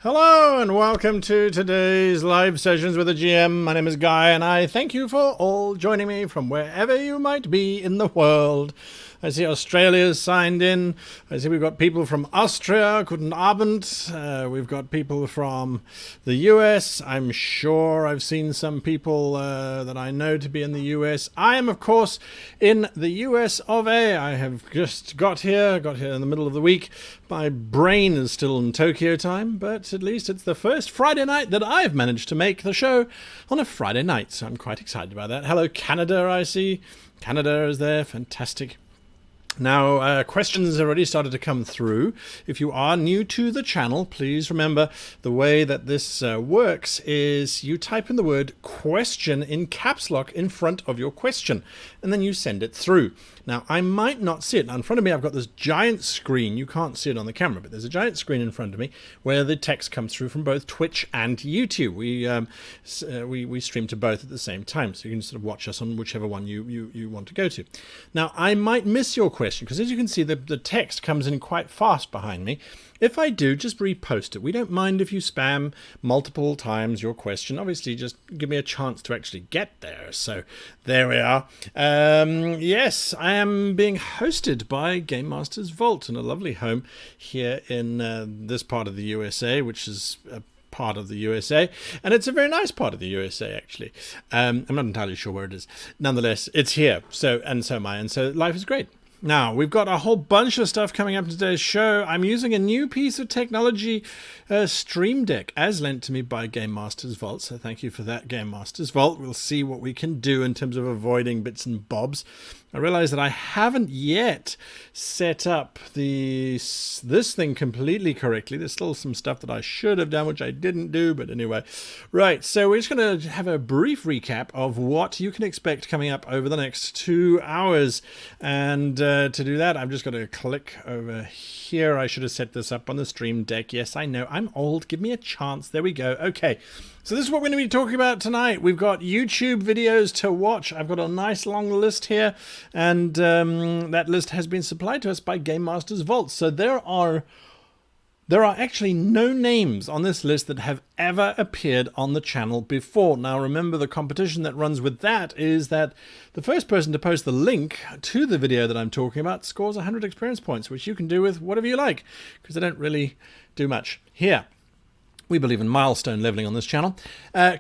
Hello and welcome to today's live sessions with the GM. My name is Guy and I thank you for all joining me from wherever you might be in the world. I see Australia's signed in. I see we've got people from Austria, Guten Abend. We've got people from the US. I'm sure I've seen some people that I know to be in the US. I am, of course, in the US of A. I have just got here in the middle of the week. My brain is still in Tokyo time, but at least it's the first Friday night that I've managed to make the show on a Friday night, so I'm quite excited about that. Hello, Canada, I see. Canada is there. Fantastic. Now, questions have already started to come through. If you are new to the channel, please remember the way that this works is you type in the word question in caps lock in front of your question, and then you send it through. Now, I might not see it. Now, in front of me, I've got this giant screen. You can't see it on the camera, but there's a giant screen in front of me where the text comes through from both Twitch and YouTube. We stream to both at the same time, so you can sort of watch us on whichever one you want to go to. Now, I might miss your question, because as you can see, the text comes in quite fast behind me. If I do, just repost it. We don't mind if you spam multiple times your question. Obviously, just give me a chance to actually get there. So there we are. Yes, I am being hosted by Game Master's Vault in a lovely home here in this part of the USA, which is part of the USA, and it's a very nice part of the USA actually. I'm not entirely sure where it is. Nonetheless, it's here. So am I, and so life is great. Now, we've got a whole bunch of stuff coming up in today's show. I'm using a new piece of technology, Stream Deck, as lent to me by Game Master's Vault. So thank you for that, Game Master's Vault. We'll see what we can do in terms of avoiding bits and bobs. I realize that I haven't yet set up this thing completely correctly. There's still some stuff that I should have done, which I didn't do. But anyway, right. So we're just going to have a brief recap of what you can expect coming up over the next 2 hours. And to do that, I'm just going to click over here. I should have set this up on the Stream Deck. Yes, I know. I'm old. Give me a chance. There we go. Okay. So this is what we're going to be talking about tonight. We've got YouTube videos to watch. I've got a nice long list here, and that list has been supplied to us by Game Master's Vault. So there are actually no names on this list that have ever appeared on the channel before. Now remember, the competition that runs with that is that the first person to post the link to the video that I'm talking about scores 100 experience points, which you can do with whatever you like, because I don't really do much here. We believe in milestone leveling on this channel.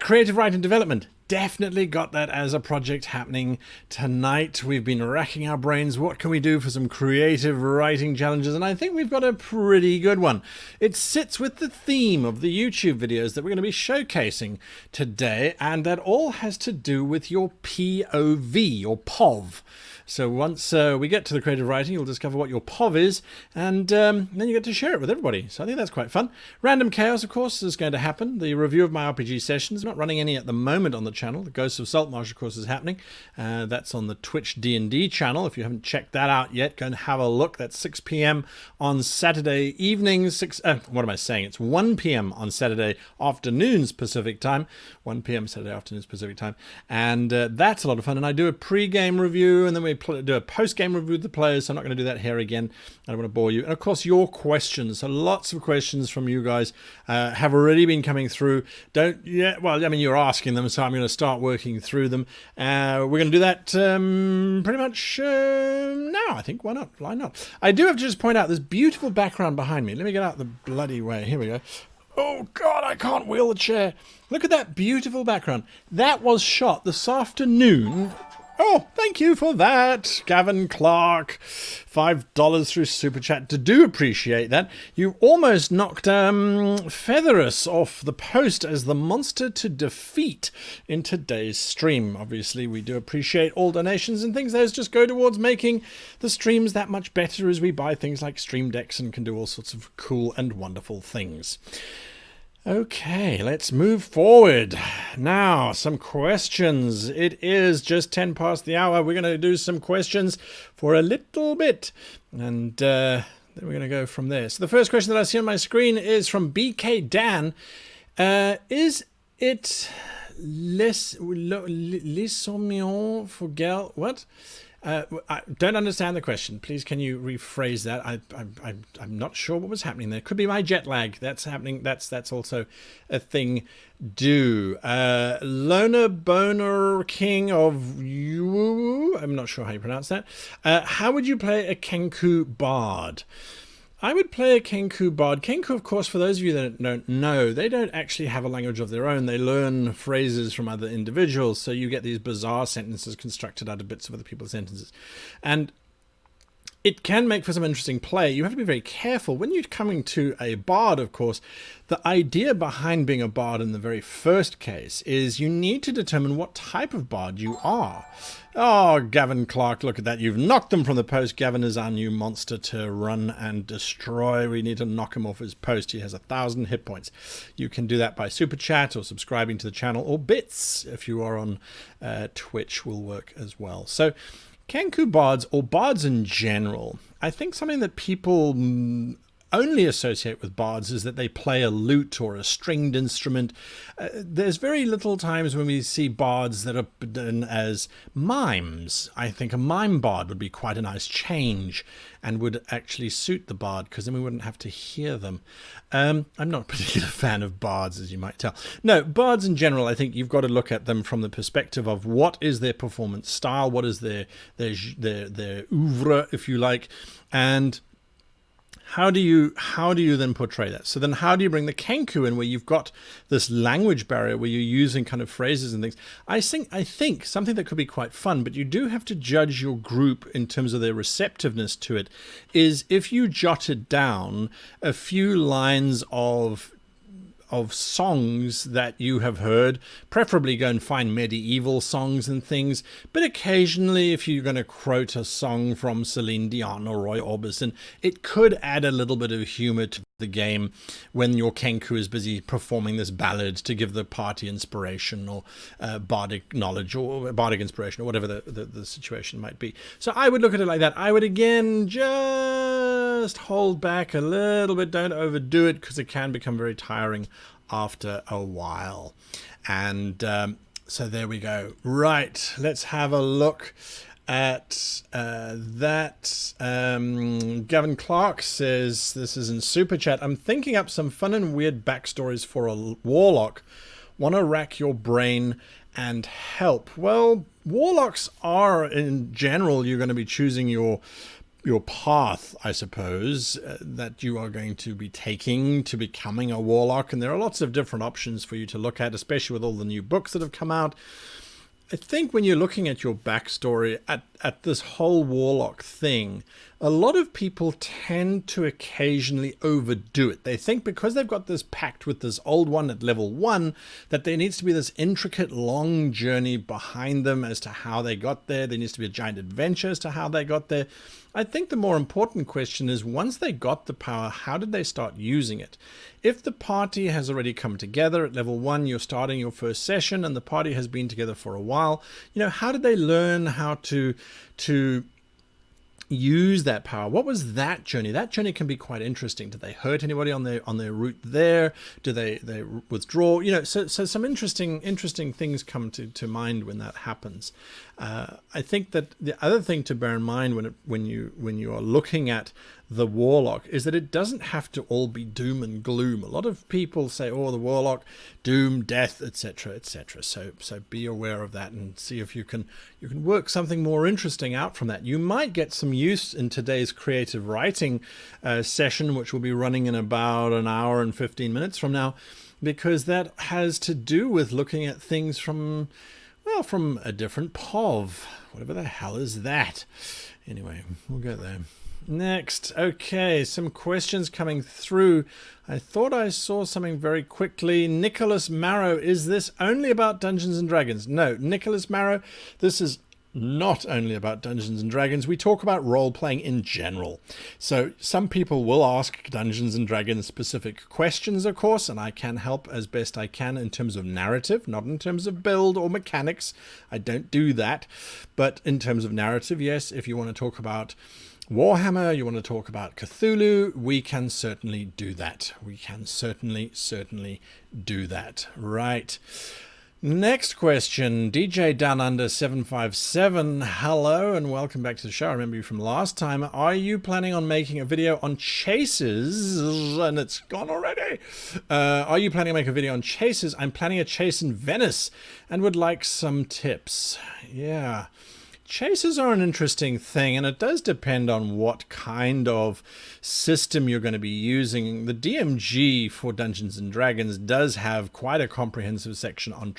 Creative writing development. Definitely got that as a project happening tonight. We've been racking our brains. What can we do for some creative writing challenges? And I think we've got a pretty good one. It sits with the theme of the YouTube videos that we're going to be showcasing today. And that all has to do with your POV, or POV. So once we get to the creative writing, you'll discover what your POV is, and then you get to share it with everybody. So I think that's quite fun. Random Chaos, of course, is going to happen. The review of my RPG sessions. I'm not running any at the moment on the channel. The Ghosts of Saltmarsh, of course, is happening. That's on the Twitch D&D channel. If you haven't checked that out yet, go and have a look. That's 6 p.m. on Saturday evening. What am I saying? It's 1 p.m. on Saturday afternoons Pacific time. 1 p.m. Saturday afternoons Pacific time. And that's a lot of fun. And I do a pre-game review, and then we do a post-game review with the players, so I'm not going to do that here again. I don't want to bore you. And of course, your questions. So lots of questions from you guys have already been coming through. Well, I mean, you're asking them, so I'm going to start working through them. We're going to do that pretty much now, I think. Why not? Why not? I do have to just point out this beautiful background behind me. Let me get out the bloody way. Here we go. Oh, God, I can't wheel the chair. Look at that beautiful background. That was shot this afternoon. Oh, thank you for that, Gavin Clark. $5 through Super Chat. Do appreciate that. You almost knocked Featherus off the post as the monster to defeat in today's stream. Obviously, we do appreciate all donations and things. Those just go towards making the streams that much better as we buy things like Stream Decks and can do all sorts of cool and wonderful things. Okay, let's move forward. Now, some questions. It is just 10 past the hour. We're going to do some questions for a little bit. And then we're going to go from there. So the first question that I see on my screen is from BK Dan. Is it les sommions for girl? What? I don't understand the question. Please, can you rephrase that? I'm not sure what was happening there. Could be my jet lag. That's happening. That's also a thing. Loner Boner King of you. I'm not sure how you pronounce that. How would you play a Kenku Bard? I would play a Kenku Bard. Kenku, of course, for those of you that don't know, they don't actually have a language of their own. They learn phrases from other individuals, so you get these bizarre sentences constructed out of bits of other people's sentences. And it can make for some interesting play. You have to be very careful. When you're coming to a bard, of course, the idea behind being a bard in the very first case is you need to determine what type of bard you are. Oh, Gavin Clark, look at that. You've knocked them from the post. Gavin is our new monster to run and destroy. We need to knock him off his post. He has 1,000 hit points. You can do that by Super Chat or subscribing to the channel, or bits if you are on Twitch will work as well. So Kenku Bards, or bards in general, I think something that people only associate with bards is that they play a lute or a stringed instrument. There's very little times when we see bards that are done as mimes. I think a mime bard would be quite a nice change and would actually suit the bard, because then we wouldn't have to hear them. I'm not a particular fan of bards, as you might tell. No, bards in general, I think you've got to look at them from the perspective of what is their performance style, what is their oeuvre, if you like, and how do you then portray that? So then how do you bring the Kenku in, where you've got this language barrier where you're using kind of phrases and things? I think something that could be quite fun, but you do have to judge your group in terms of their receptiveness to it, is if you jotted down a few lines of songs that you have heard. Preferably go and find medieval songs and things, but occasionally if you're going to quote a song from Celine Dion or Roy Orbison, it could add a little bit of humor to the game when your Kenku is busy performing this ballad to give the party inspiration or bardic knowledge or bardic inspiration or whatever the situation might be. So I would look at it like that. I would again just hold back a little bit. Don't overdo it, because it can become very tiring after a while. And so there we go. Right, let's have a look at that. Gavin Clark says, this is in Super Chat, I'm thinking up some fun and weird backstories for a warlock. Want to rack your brain and help. Well, warlocks are, in general, you're going to be choosing your path, I suppose, that you are going to be taking to becoming a warlock. And there are lots of different options for you to look at, especially with all the new books that have come out. I think when you're looking at your backstory, at this whole warlock thing, a lot of people tend to occasionally overdo it. They think because they've got this pact with this old one at level 1, that there needs to be this intricate, long journey behind them as to how they got there. There needs to be a giant adventure as to how they got there. I think the more important question is, once they got the power, how did they start using it? If the party has already come together at level 1, you're starting your first session and the party has been together for a while, how did they learn how to use that power? What was that journey? That journey can be quite interesting. Did they hurt anybody on their route there? Do they withdraw? So some interesting things come to mind when that happens. I think that the other thing to bear in mind when you are looking at the Warlock is that it doesn't have to all be doom and gloom. A lot of people say, oh, the Warlock, doom, death, etc., etc. So be aware of that and see if you can work something more interesting out from that. You might get some use in today's creative writing session, which will be running in about an hour and 15 minutes from now, because that has to do with looking at things from a different POV. Whatever the hell is that? Anyway, we'll get there. Next, okay, some questions coming through. I thought I saw something very quickly. Nicholas Marrow, is this only about Dungeons and Dragons? No, Nicholas Marrow, this is not only about Dungeons and Dragons. We talk about role-playing in general. So some people will ask Dungeons and Dragons specific questions, of course, and I can help as best I can in terms of narrative, not in terms of build or mechanics. I don't do that. But in terms of narrative, yes, if you want to talk about Warhammer, you want to talk about Cthulhu, we can certainly do that. We can certainly do that. Right. Next question, DJ Down Under 757. Hello and welcome back to the show. I remember you from last time. Are you planning on making a video on chases? And it's gone already. Are you planning to make a video on chases? I'm planning a chase in Venice and would like some tips. Yeah. Chases are an interesting thing, and it does depend on what kind of system you're going to be using. The DMG for Dungeons and Dragons does have quite a comprehensive section on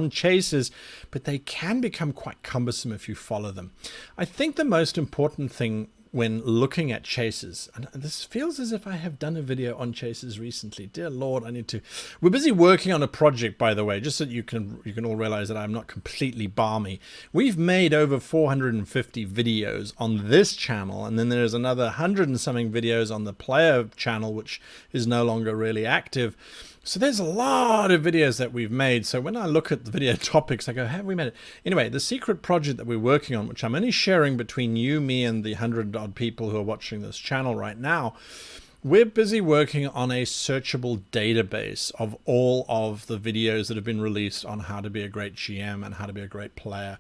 chases, but they can become quite cumbersome if you follow them. I think the most important thing when looking at chases, and this feels as if I have done a video on chases recently. Dear Lord, I need to. We're busy working on a project, by the way, just so you can all realize that I'm not completely balmy. We've made over 450 videos on this channel, and then there's another 100 and something videos on the player channel, which is no longer really active. So there's a lot of videos that we've made. So when I look at the video topics, I go, have we made it? Anyway, the secret project that we're working on, which I'm only sharing between you, me, and the 100 odd people who are watching this channel right now, we're busy working on a searchable database of all of the videos that have been released on how to be a great GM and how to be a great player.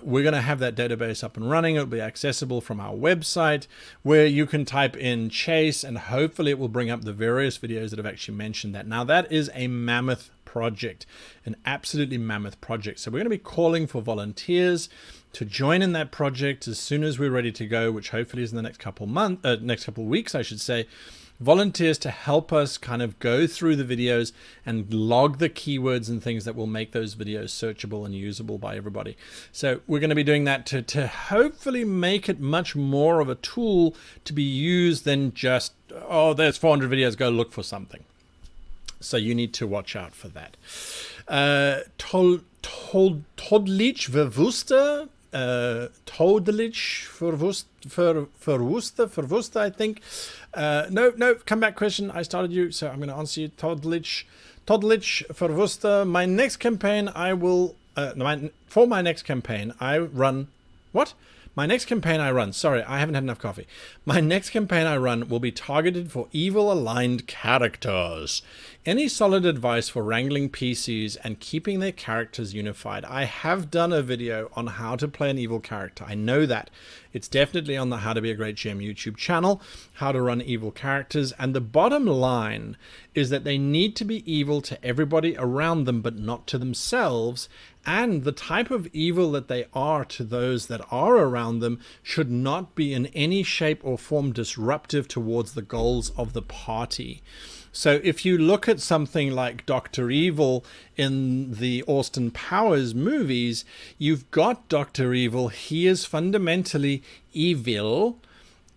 We're going to have that database up and running. It'll be accessible from our website, where you can type in Chase, and hopefully it will bring up the various videos that have actually mentioned that. Now, that is a mammoth project, an absolutely mammoth project. So we're going to be calling for volunteers to join in that project as soon as we're ready to go, which hopefully is in the next couple weeks, I should say. Volunteers to help us kind of go through the videos and log the keywords and things that will make those videos searchable and usable by everybody. So we're going to be doing that to hopefully make it much more of a tool to be used than just, oh, there's 400 videos, go look for something. So you need to watch out for that. Todlich verwuster, Todlich verwuster, I think. No, comeback question. I started you, so I'm going to answer you. Todlich verwuster. My next campaign, I will. For my next campaign, I run. What? My next campaign I run, sorry, I haven't had enough coffee. My next campaign I run will be targeted for evil-aligned characters. Any solid advice for wrangling PCs and keeping their characters unified? I have done a video on how to play an evil character. I know that. It's definitely on the How to Be a Great GM YouTube channel, how to run evil characters. And the bottom line is that they need to be evil to everybody around them, but not to themselves. And the type of evil that they are to those that are around them should not be in any shape or form disruptive towards the goals of the party. So if you look at something like Dr. Evil in the Austin Powers movies, you've got Dr. Evil. He is fundamentally evil,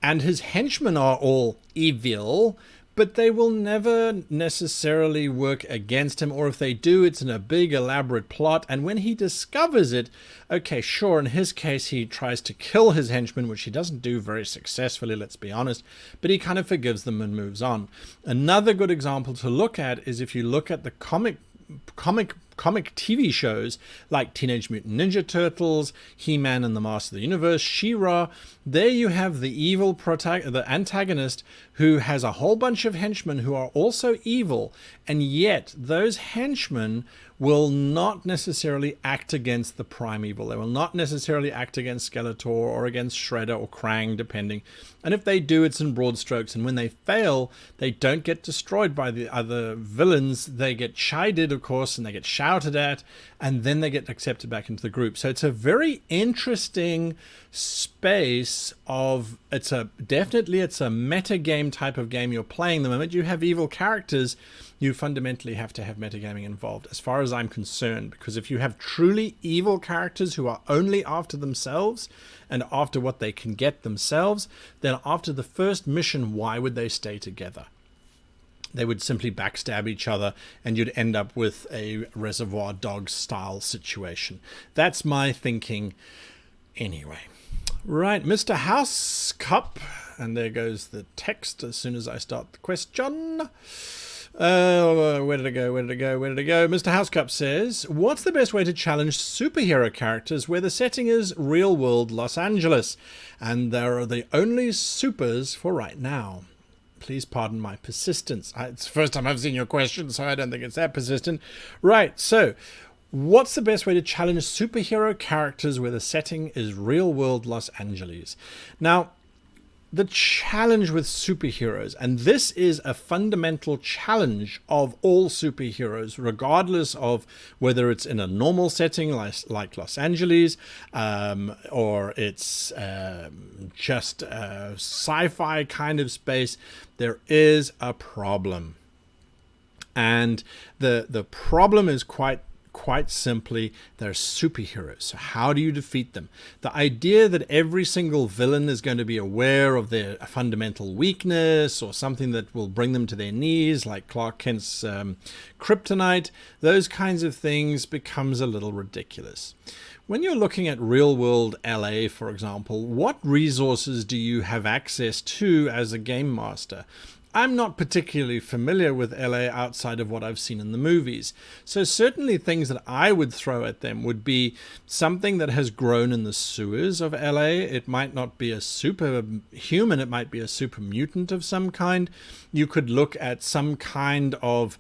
and his henchmen are all evil, but they will never necessarily work against him, or if they do, it's in a big elaborate plot. And when he discovers it, okay, sure, in his case, he tries to kill his henchmen, which he doesn't do very successfully, let's be honest, but he kind of forgives them and moves on. Another good example to look at is if you look at the comic TV shows like Teenage Mutant Ninja Turtles, He-Man and the Master of the Universe, She-Ra. There you have the antagonist who has a whole bunch of henchmen who are also evil, and yet those henchmen will not necessarily act against the primeval. They will not necessarily act against Skeletor or against Shredder or Krang, depending. And if they do, it's in broad strokes. And when they fail, they don't get destroyed by the other villains. They get chided, of course, and they get shouted at, and then they get accepted back into the group. So it's a very interesting space of, it's a meta game type of game you're playing. The moment you have evil characters, you fundamentally have to have metagaming involved, as far as I'm concerned, because if you have truly evil characters who are only after themselves and after what they can get themselves, then after the first mission, why would they stay together? They would simply backstab each other, and you'd end up with a Reservoir Dogs style situation. That's my thinking anyway. Right, Mr. House Cup, and there goes the text as soon as I start the question. Where did it go? Mr. Housecup says, what's the best way to challenge superhero characters where the setting is real-world Los Angeles, and there are the only supers for right now? Please pardon my persistence. It's the first time I've seen your question, so I don't think it's that persistent. Right, so what's the best way to challenge superhero characters where the setting is real-world Los Angeles? Now, the challenge with superheroes, and this is a fundamental challenge of all superheroes, regardless of whether it's in a normal setting like Los Angeles, or it's just a sci-fi kind of space, there is a problem. And the problem is quite simply, they're superheroes. So how do you defeat them? The idea that every single villain is going to be aware of their fundamental weakness or something that will bring them to their knees, like Clark Kent's kryptonite, those kinds of things becomes a little ridiculous. When you're looking at real-world LA, for example, what resources do you have access to as a game master? I'm not particularly familiar with LA outside of what I've seen in the movies. So certainly things that I would throw at them would be something that has grown in the sewers of LA. It might not be a superhuman, it might be a super mutant of some kind. You could look at some kind of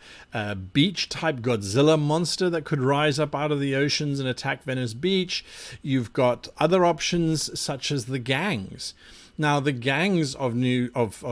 beach-type Godzilla monster that could rise up out of the oceans and attack Venice Beach. You've got other options such as the gangs. Now, the gangs of New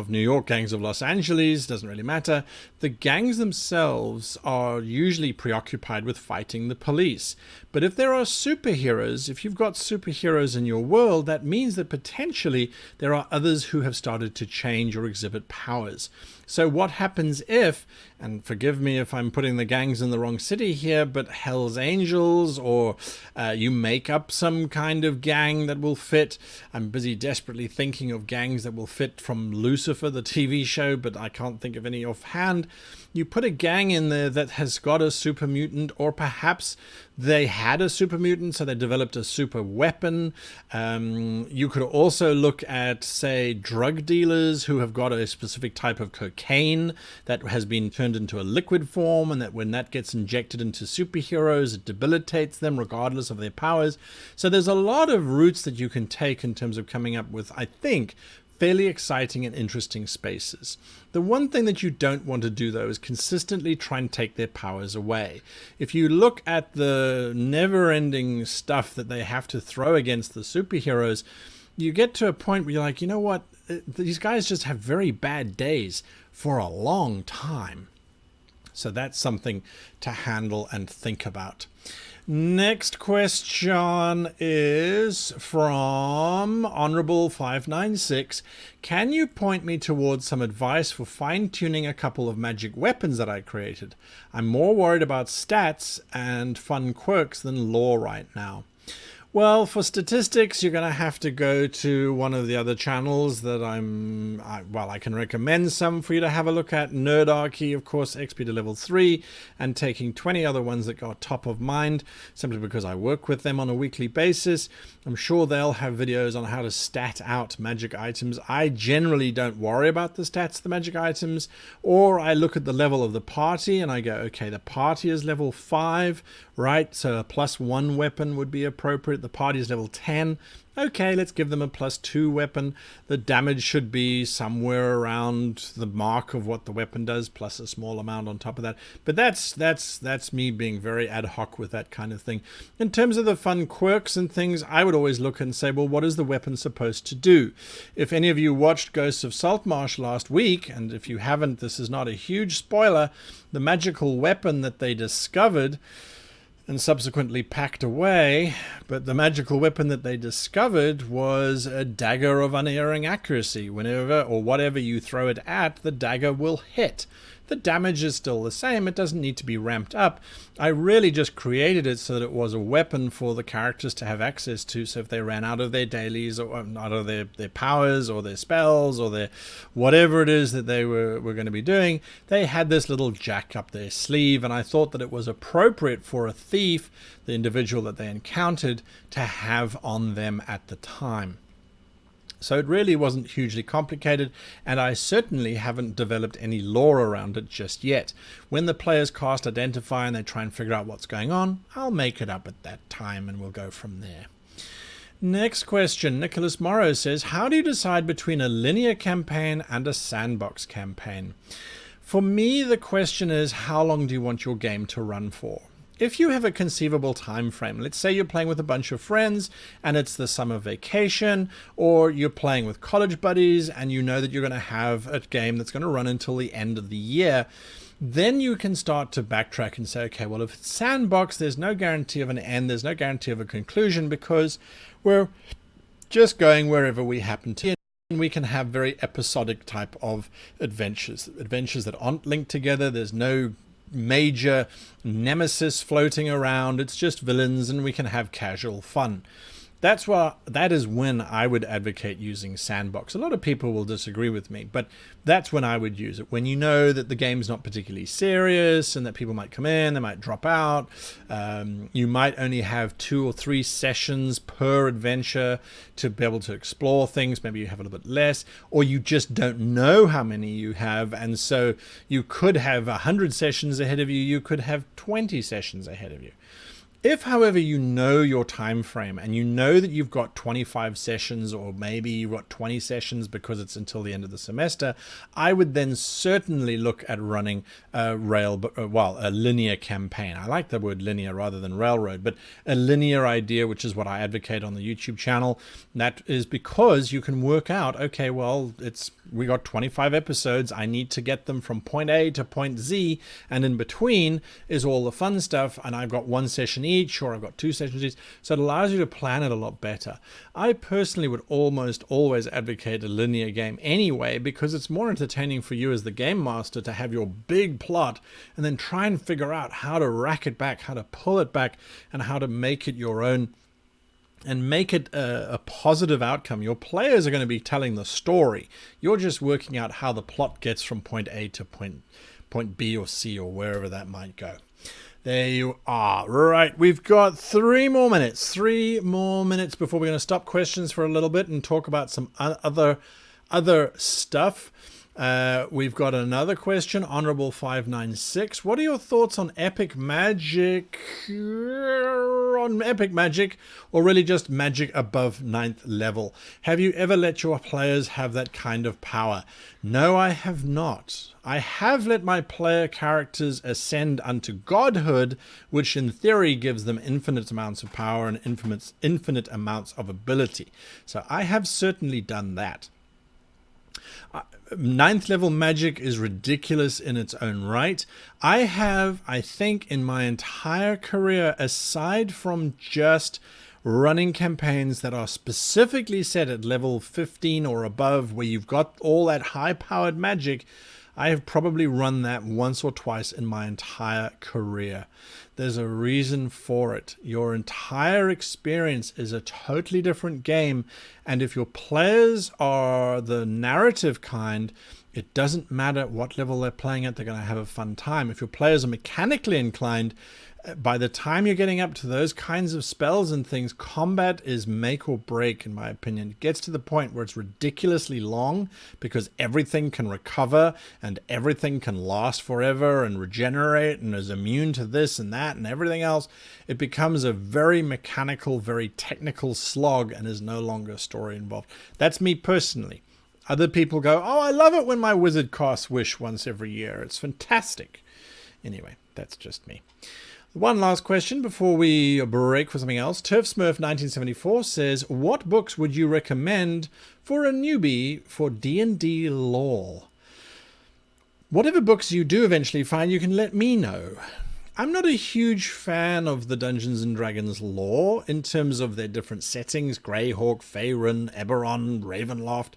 York, gangs of Los Angeles, doesn't really matter. The gangs themselves are usually preoccupied with fighting the police. But if there are superheroes, if you've got superheroes in your world, that means that potentially there are others who have started to change or exhibit powers. So what happens if, and forgive me if I'm putting the gangs in the wrong city here, but Hell's Angels, or you make up some kind of gang that will fit. I'm busy desperately thinking of gangs that will fit from Lucifer, the TV show, but I can't think of any offhand. You put a gang in there that has got a super mutant, or perhaps they had a super mutant, so they developed a super weapon. You could also look at, say, drug dealers who have got a specific type of cocaine that has been turned into a liquid form, and that when that gets injected into superheroes, it debilitates them regardless of their powers. So there's a lot of routes that you can take in terms of coming up with, I think, fairly exciting and interesting spaces. The one thing that you don't want to do, though, is consistently try and take their powers away. If you look at the never-ending stuff that they have to throw against the superheroes, you get to a point where you're like, you know what, these guys just have very bad days for a long time. So that's something to handle and think about. Next question is from Honorable 596. Can you point me towards some advice for fine-tuning a couple of magic weapons that I created? I'm more worried about stats and fun quirks than lore right now. Well, for statistics, you're going to have to go to one of the other channels that I can recommend some for you to have a look at. Nerdarchy, of course, XP to level 3, and taking 20 other ones that got top of mind, simply because I work with them on a weekly basis. I'm sure they'll have videos on how to stat out magic items. I generally don't worry about the stats of the magic items, or I look at the level of the party and I go, okay, the party is level 5, right? So a +1 weapon would be appropriate the party's level 10. Okay, let's give them a +2 weapon. The damage should be somewhere around the mark of what the weapon does, plus a small amount on top of that. But that's me being very ad hoc with that kind of thing. In terms of the fun quirks and things, I would always look and say, well, what is the weapon supposed to do? If any of you watched Ghosts of Saltmarsh last week, and if you haven't, this is not a huge spoiler, the magical weapon that they discovered and subsequently packed away, but the magical weapon that they discovered was a dagger of unerring accuracy. Whenever or whatever you throw it at, the dagger will hit. The damage is still the same. It doesn't need to be ramped up. I really just created it so that it was a weapon for the characters to have access to. So if they ran out of their dailies or out of their powers or their spells or their whatever it is that they were going to be doing, they had this little jack up their sleeve. And I thought that it was appropriate for a thief, the individual that they encountered, to have on them at the time. So it really wasn't hugely complicated, and I certainly haven't developed any lore around it just yet. When the players cast Identify and they try and figure out what's going on, I'll make it up at that time and we'll go from there. Next question. Nicholas Morrow says, how do you decide between a linear campaign and a sandbox campaign? For me, the question is, how long do you want your game to run for? If you have a conceivable time frame, let's say you're playing with a bunch of friends and it's the summer vacation, or you're playing with college buddies and you know that you're going to have a game that's going to run until the end of the year, then you can start to backtrack and say, okay, well, if it's sandbox, there's no guarantee of an end, there's no guarantee of a conclusion, because we're just going wherever we happen to. And we can have very episodic type of adventures that aren't linked together. There's no major nemesis floating around. It's just villains, and we can have casual fun. That is when I would advocate using Sandbox. A lot of people will disagree with me, but that's when I would use it. When you know that the game's not particularly serious and that people might come in, they might drop out. You might only have 2 or 3 sessions per adventure to be able to explore things. Maybe you have a little bit less, or you just don't know how many you have. And so you could have 100 sessions ahead of you. You could have 20 sessions ahead of you. If, however, you know your time frame and you know that you've got 25 sessions, or maybe you've got 20 sessions because it's until the end of the semester, I would then certainly look at running a linear campaign. I like the word linear rather than railroad, but a linear idea, which is what I advocate on the YouTube channel. That is because you can work out, okay, well, we got 25 episodes. I need to get them from point A to point Z, and in between is all the fun stuff, and I've got 1 session each, or I've got 2 sessions each, so it allows you to plan it a lot better. I personally would almost always advocate a linear game anyway, because it's more entertaining for you as the game master to have your big plot and then try and figure out how to rack it back, how to pull it back, and how to make it your own and make it a positive outcome. Your players are going to be telling the story. You're just working out how the plot gets from point A to point B or C, or wherever that might go. There you are. Right, we've got 3 more minutes. 3 more minutes before we're going to stop questions for a little bit and talk about some other stuff. We've got another question, Honorable 596. What are your thoughts on epic magic? Or really just magic above 9th level? Have you ever let your players have that kind of power? No, I have not. I have let my player characters ascend unto godhood, which in theory gives them infinite amounts of power and infinite amounts of ability. So I have certainly done that. 9th level magic is ridiculous in its own right. I think in my entire career, aside from just running campaigns that are specifically set at level 15 or above, where you've got all that high-powered magic, I have probably run that once or twice in my entire career. There's a reason for it. Your entire experience is a totally different game, and if your players are the narrative kind, it doesn't matter what level they're playing at, they're going to have a fun time. If your players are mechanically inclined, by the time you're getting up to those kinds of spells and things, combat is make or break, in my opinion. It gets to the point where it's ridiculously long because everything can recover and everything can last forever and regenerate and is immune to this and that and everything else. It becomes a very mechanical, very technical slog and is no longer a story involved. That's me personally. Other people go, oh, I love it when my wizard casts Wish once every year. It's fantastic. Anyway, that's just me. One last question before we break for something else. TurfSmurf1974 says, what books would you recommend for a newbie for D&D lore? Whatever books you do eventually find, you can let me know. I'm not a huge fan of the Dungeons & Dragons lore in terms of their different settings, Greyhawk, Faerun, Eberron, Ravenloft.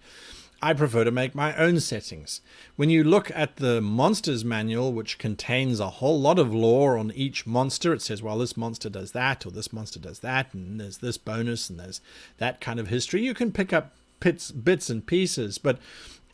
I prefer to make my own settings. When you look at the Monsters Manual, which contains a whole lot of lore on each monster, it says, well, this monster does that, or this monster does that, and there's this bonus, and there's that kind of history. You can pick up bits and pieces, but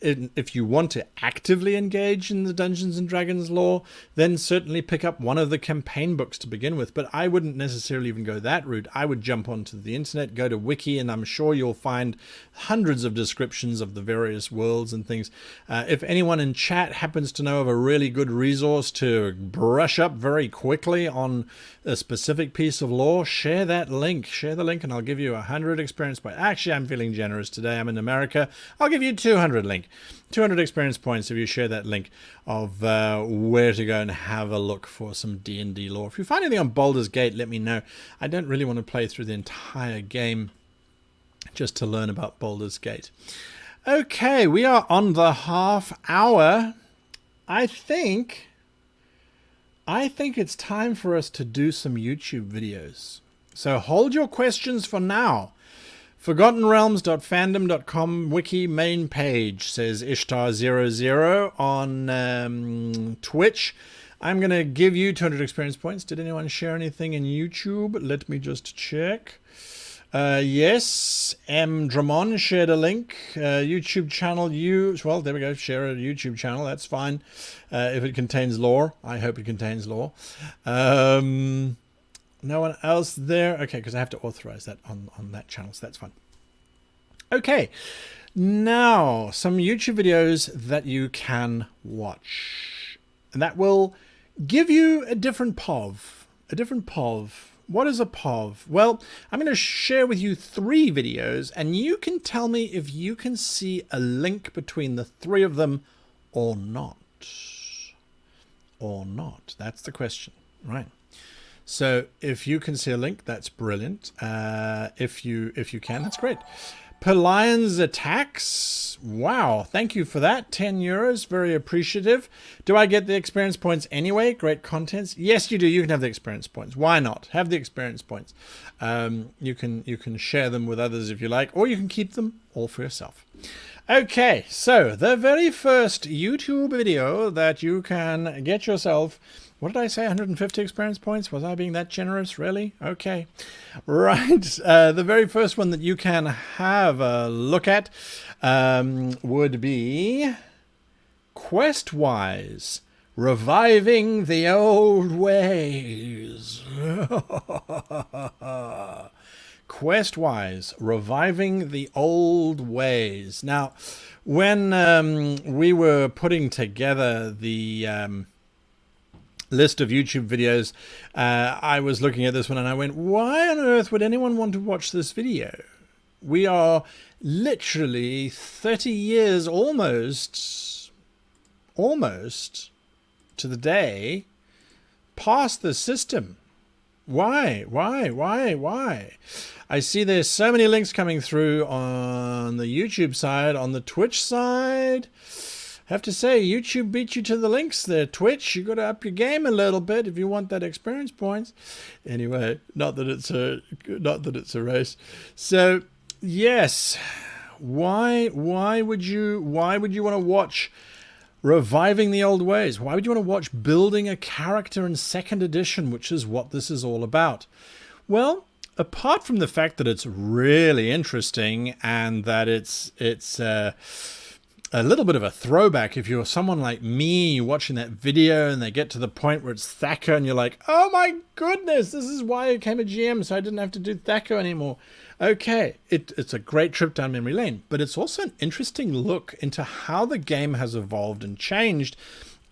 if you want to actively engage in the Dungeons & Dragons lore, then certainly pick up one of the campaign books to begin with. But I wouldn't necessarily even go that route. I would jump onto the internet, go to Wiki, and I'm sure you'll find hundreds of descriptions of the various worlds and things. If anyone in chat happens to know of a really good resource to brush up very quickly on a specific piece of lore, share that link. Share the link and I'll give you 100 experience points. Actually, I'm feeling generous today. I'm in America. I'll give you 200 link. 200 experience points if you share that link of where to go and have a look for some D&D lore. If you find anything on Baldur's Gate, let me know. I don't really want to play through the entire game just to learn about Baldur's Gate. Okay, we are on the half hour. I think it's time for us to do some YouTube videos. So hold your questions for now. ForgottenRealms.fandom.com wiki main page, says Ishtar00 on Twitch. I'm going to give you 200 experience points. Did anyone share anything in YouTube? Let me just check. Yes, M. Dramon shared a link. YouTube channel, well, there we go. Share a YouTube channel. That's fine. If it contains lore. I hope it contains lore. No one else there? Okay, because I have to authorize that on that channel, so that's fine. Okay, now some YouTube videos that you can watch. And that will give you a different POV. A different POV. What is a POV? Well, I'm going to share with you 3 videos, and you can tell me if you can see a link between the 3 of them or not. Or not. That's the question. Right. So if you can see a link, that's brilliant. If you can, that's great. Pelion's Attacks. Wow, thank you for that. 10 euros, very appreciative. Do I get the experience points anyway? Great contents. Yes, you do. You can have the experience points. Why not? Have the experience points. You can share them with others if you like, or you can keep them all for yourself. Okay, so the very first YouTube video that you can get yourself. What did I say? 150 experience points? Was I being that generous? Really? Okay. Right. The very first one that you can have a look at would be Questwise, Reviving the Old Ways. Questwise, Reviving the Old Ways. Now, when we were putting together the list of YouTube videos, I was looking at this one and I went, why on earth would anyone want to watch this video? We are literally 30 years almost to the day past the system. Why? I see there's so many links coming through on the YouTube side. On the Twitch side, have to say, YouTube beat you to the links there. Twitch, you got to up your game a little bit if you want that experience points. Anyway, not that it's a race. So yes, why would you want to watch Reviving the Old Ways? Why would you want to watch Building a Character in 2nd edition, which is what this is all about? Well, apart from the fact that it's really interesting and that it's a little bit of a throwback. If you're someone like me watching that video and they get to the point where it's Thacker and you're like, oh my goodness, this is why I became a GM, so I didn't have to do Thacker anymore. Okay, it's a great trip down memory lane, but it's also an interesting look into how the game has evolved and changed,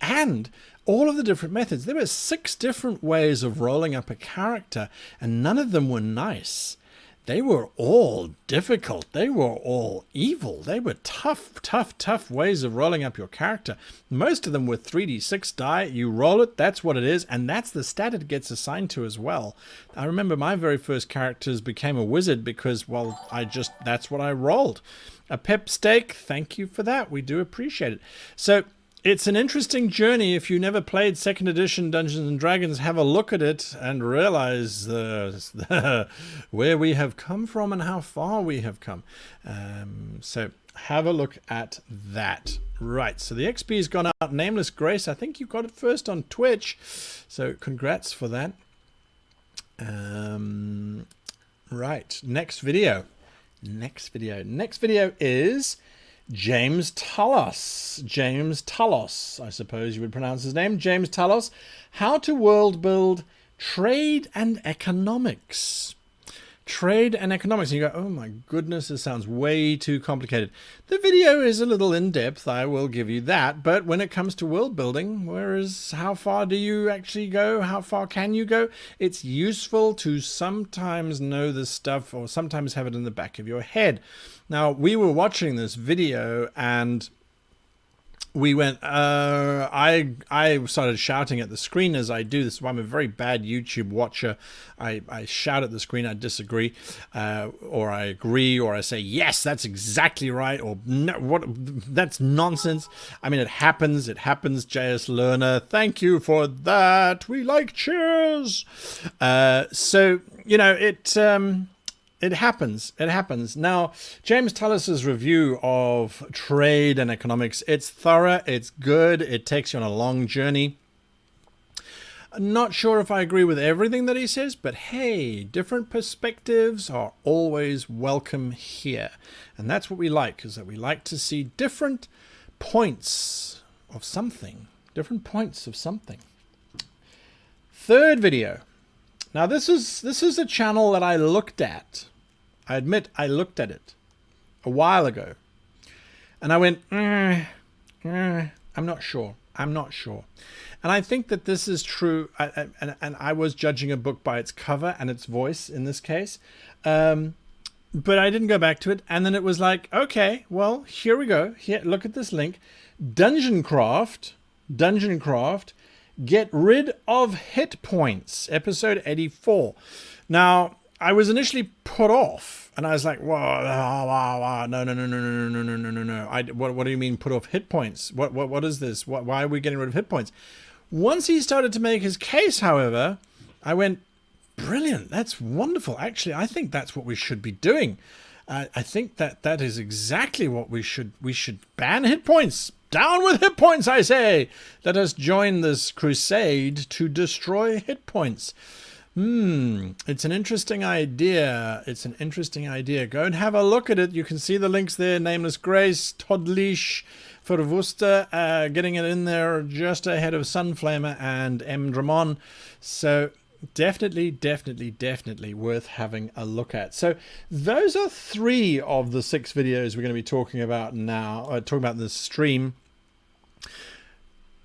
and all of the different methods. There were 6 different ways of rolling up a character, and none of them were nice. They were all difficult. They were all evil. They were tough ways of rolling up your character. Most of them were 3d6 die. You roll it, that's what it is, and that's the stat it gets assigned to as well. I remember my very first characters became a wizard because, well, that's what I rolled. A pep steak, thank you for that. We do appreciate it. So it's an interesting journey. If you never played 2nd edition Dungeons and Dragons, have a look at it and realize where we have come from and how far we have come. So have a look at that. Right, so the XP's gone out. Nameless Grace, I think you got it first on Twitch, so congrats for that. Right, next video is James Talos, I suppose you would pronounce his name. James Talos, how to world build trade and economics. Trade and economics. And you go, oh my goodness, this sounds way too complicated. The video is a little in-depth, I will give you that. But when it comes to world building, how far do you actually go? How far can you go? It's useful to sometimes know this stuff or sometimes have it in the back of your head. Now, we were watching this video and we went, I started shouting at the screen as I do. This is why I'm a very bad YouTube watcher. I shout at the screen, I disagree, or I agree, or I say, yes, that's exactly right, or no, that's nonsense. I mean, it happens, JS Learner. Thank you for that. We like cheers. So, you know, it happens. Now, James Talos's review of trade and economics, it's thorough, it's good, it takes you on a long journey. Not sure if I agree with everything that he says, but hey, different perspectives are always welcome here. And that's what we like, is that we like to see different points of something. Third video. Now this is a channel that I looked at. I admit I looked at it a while ago. And I went, I'm not sure. And I think that this is true. And I was judging a book by its cover and its voice in this case. But I didn't go back to it. And then it was like, okay, well, here we go. Here, look at this link. Dungeoncraft. Get rid of hit points, episode 84. Now, I was initially put off, and I was like, whoa, no. What do you mean put off hit points? What is this? Why are we getting rid of hit points? Once he started to make his case, however, I went, brilliant, that's wonderful. Actually, I think that's what we should be doing. I think that is exactly what we should ban hit points. Down with hit points, I say! Let us join this crusade to destroy hit points. It's an interesting idea. Go and have a look at it. You can see the links there. Nameless Grace, Toddlish, Verwuster, getting it in there just ahead of Sunflamer and M. Dramon. So definitely worth having a look at. So those are 3 of the 6 videos we're going to be talking about now, talking about in this stream.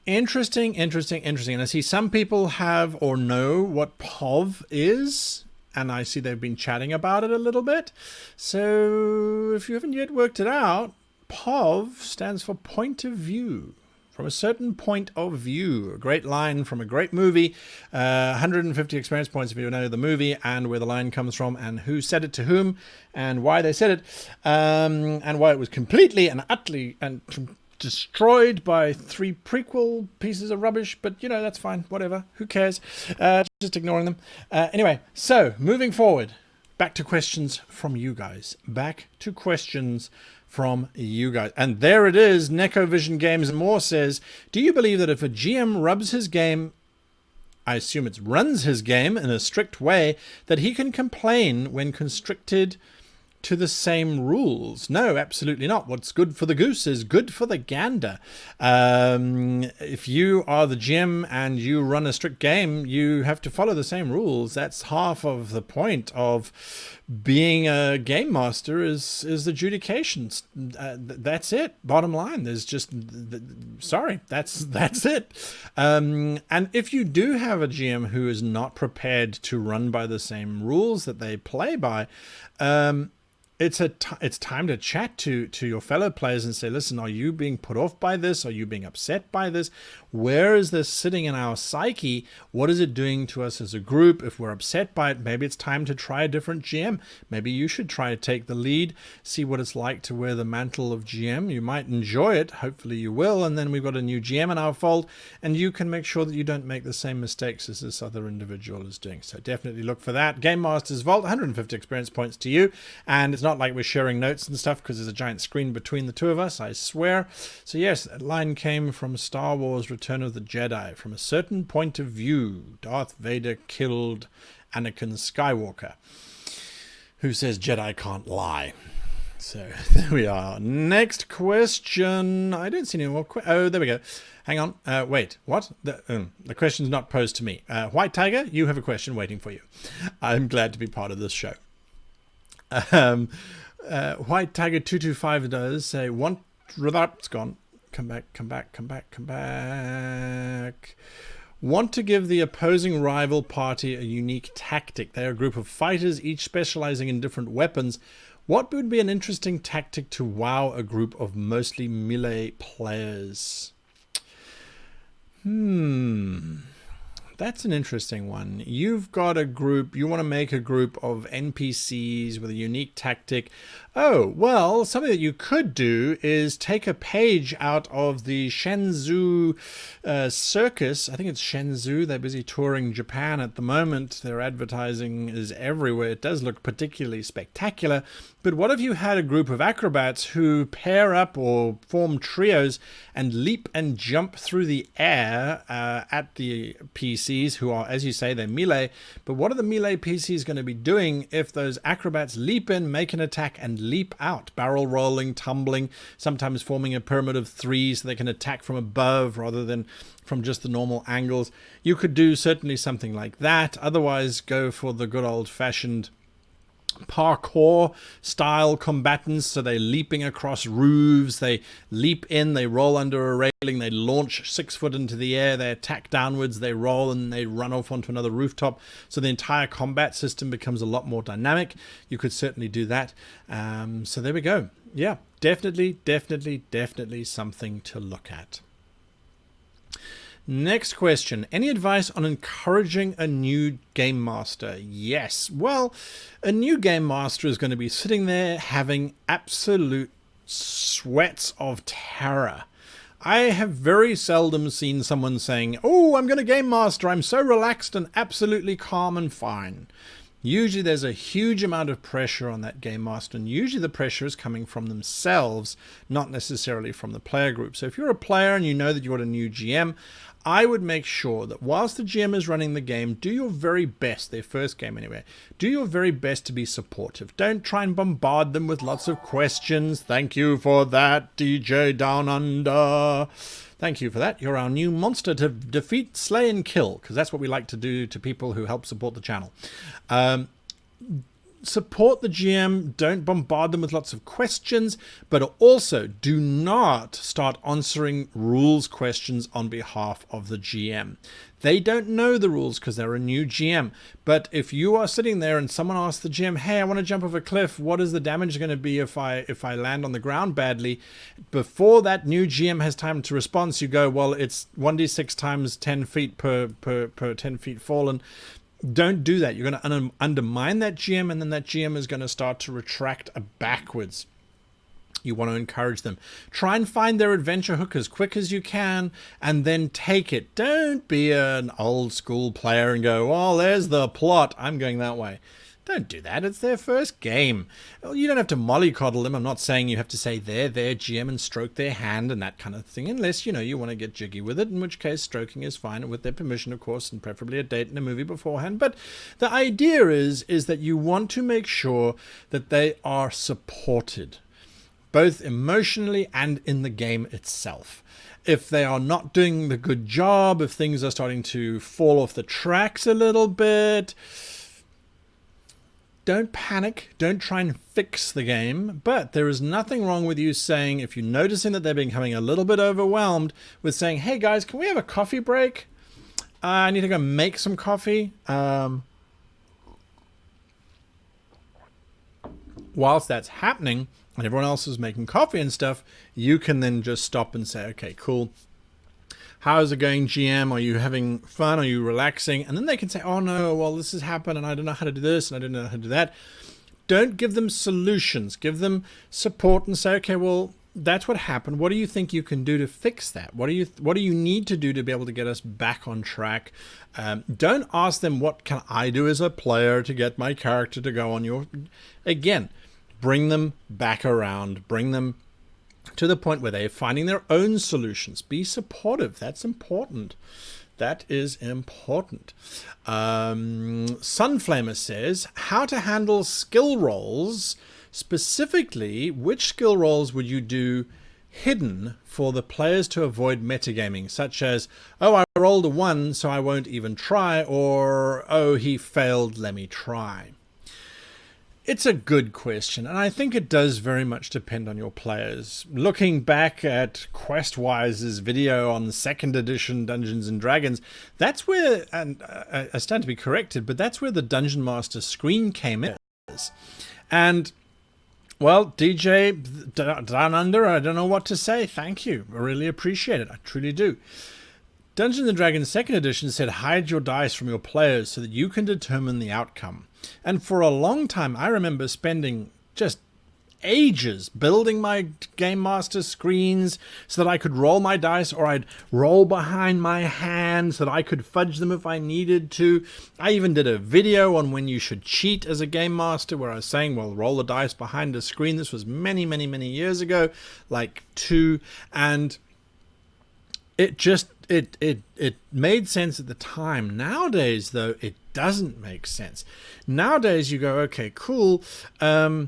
Interesting. And I see some people have or know what POV is, and I see they've been chatting about it a little bit. So if you haven't yet worked it out, POV stands for point of view. From a certain point of view. A great line from a great movie. 150 experience points if you know the movie and where the line comes from and who said it to whom and why they said it. And why it was completely and utterly and destroyed by 3 prequel pieces of rubbish. But, you know, that's fine. Whatever. Who cares? Just ignoring them. Anyway, so moving forward. Back to questions from you guys. And there it is. Necovision Games and More says, do you believe that if a GM rubs his game, I assume it's runs his game in a strict way, that he can complain when constricted to the same rules. No, absolutely not. What's good for the goose is good for the gander. If you are the GM and you run a strict game, you have to follow the same rules. That's half of the point of being a game master is adjudications. That's it. Bottom line. There's just that's it. And if you do have a GM who is not prepared to run by the same rules that they play by, it's time to chat to your fellow players and say, listen, are you being put off by this? Are you being upset by this? Where is this sitting in our psyche? What is it doing to us as a group? If we're upset by it, maybe it's time to try a different GM. Maybe you should try to take the lead, see what it's like to wear the mantle of GM. You might enjoy it. Hopefully you will. And then we've got a new GM in our fold, and you can make sure that you don't make the same mistakes as this other individual is doing. So definitely look for that. Game Master's Vault, 150 experience points to you. And it's not like we're sharing notes and stuff because there's a giant screen between the two of us, I swear. So yes, that line came from Star Wars Return of the Jedi. From a certain point of view, Darth Vader killed Anakin Skywalker, who says Jedi can't lie. So there we are. Next question. I don't see any more. Oh, there we go. Hang on. Wait, what? The question's not posed to me. White Tiger, you have a question waiting for you. I'm glad to be part of this show. White Tiger 225 does say, it's gone. Come back. Want to give the opposing rival party a unique tactic. They are a group of fighters, each specializing in different weapons. What would be an interesting tactic to wow a group of mostly melee players? That's an interesting one. You've got a group, you want to make a group of NPCs with a unique tactic. Oh, well, something that you could do is take a page out of the Shenzhou circus. I think it's Shenzhou. They're busy touring Japan at the moment. Their advertising is everywhere. It does look particularly spectacular. But what if you had a group of acrobats who pair up or form trios and leap and jump through the air at the PCs who are, as you say, they're melee. But what are the melee PCs going to be doing if those acrobats leap in, make an attack, and leap out? Barrel rolling, tumbling, sometimes forming a pyramid of three so they can attack from above rather than from just the normal angles. You could do certainly something like that. Otherwise, go for the good old-fashioned parkour style combatants. So they're leaping across roofs, they leap in, they roll under a railing, they launch 6 foot into the air, they attack downwards, they roll, and they run off onto another rooftop. So the entire combat system becomes a lot more dynamic. You could certainly do that. So there we go. Yeah, definitely something to look at. Next question. Any advice on encouraging a new game master? Yes. Well, a new game master is going to be sitting there having absolute sweats of terror. I have very seldom seen someone saying, oh, I'm going to game master. I'm so relaxed and absolutely calm and fine. Usually there's a huge amount of pressure on that game master, and usually the pressure is coming from themselves, not necessarily from the player group. So if you're a player and you know that you've got a new GM, I would make sure that whilst the GM is running the game, do your very best, their first game anyway, do your very best to be supportive. Don't try and bombard them with lots of questions. Thank you for that, DJ Down Under. Thank you for that. You're our new monster to defeat, slay, and kill, because that's what we like to do to people who help support the channel. Support the GM, don't bombard them with lots of questions, but also do not start answering rules questions on behalf of the GM. They don't know the rules because they're a new GM. But if you are sitting there and someone asks the GM, hey, I want to jump off a cliff, what is the damage going to be if I land on the ground badly? Before that new GM has time to respond, you go, well, it's 1d6 times 10 feet per 10 feet fallen. Don't do that. You're going to undermine that GM, and then that GM is going to start to retract backwards. You want to encourage them. Try and find their adventure hook as quick as you can, and then take it. Don't be an old school player and go, well, there's the plot. I'm going that way. Don't do that. It's their first game. You don't have to mollycoddle them. I'm not saying you have to say they're their GM and stroke their hand and that kind of thing, unless, you know, you want to get jiggy with it, in which case stroking is fine, with their permission, of course, and preferably a date and a movie beforehand. But the idea is that you want to make sure that they are supported, both emotionally and in the game itself. If they are not doing the good job, if things are starting to fall off the tracks a little bit, don't panic. Don't try and fix the game. But there is nothing wrong with you saying, if you're noticing that they're becoming a little bit overwhelmed, with saying, hey guys, can we have a coffee break? I need to go make some coffee. Whilst that's happening, and everyone else is making coffee and stuff, you can then just stop and say, okay, cool. How's it going, GM? Are you having fun? Are you relaxing? And then they can say, oh no, well, this has happened and I don't know how to do this and I don't know how to do that. Don't give them solutions. Give them support and say, okay, well, that's what happened. What do you think you can do to fix that? What do you need to do to be able to get us back on track? Don't ask them, what can I do as a player to get my character to go on your... Again, bring them back around. Bring them to the point where they're finding their own solutions. Be supportive. That's important. That is important. Sunflamer says, how to handle skill rolls. Specifically, which skill rolls would you do hidden for the players to avoid metagaming, such as, oh, I rolled a 1, so I won't even try, or, oh, he failed, let me try. It's a good question, and I think it does very much depend on your players. Looking back at Questwise's video on the 2nd edition Dungeons & Dragons, that's where, and I stand to be corrected, but that's where the Dungeon Master screen came in. And, well, DJ, down under, I don't know what to say. Thank you. I really appreciate it. I truly do. Dungeons & Dragons 2nd edition said hide your dice from your players so that you can determine the outcome. And for a long time, I remember spending just ages building my Game Master screens so that I could roll my dice, or I'd roll behind my hand so that I could fudge them if I needed to. I even did a video on when you should cheat as a Game Master, where I was saying, well, roll the dice behind the screen. This was many, many, many years ago, like 2, and it just... It made sense at the time. Nowadays, though, it doesn't make sense. Nowadays, you go, okay, cool. I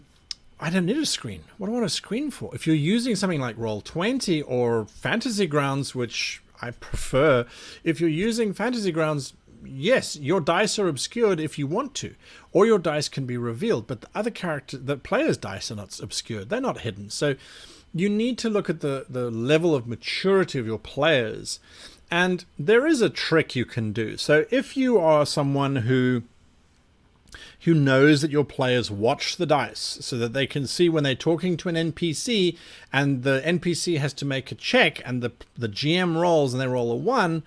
don't need a screen. What do I want a screen for? If you're using something like Roll20 or Fantasy Grounds, which I prefer, if you're using Fantasy Grounds, yes, your dice are obscured if you want to, or your dice can be revealed, but the player's dice are not obscured. They're not hidden. So you need to look at the level of maturity of your players. And there is a trick you can do. So if you are someone who knows that your players watch the dice so that they can see when they're talking to an NPC and the NPC has to make a check and the GM rolls and they roll a 1,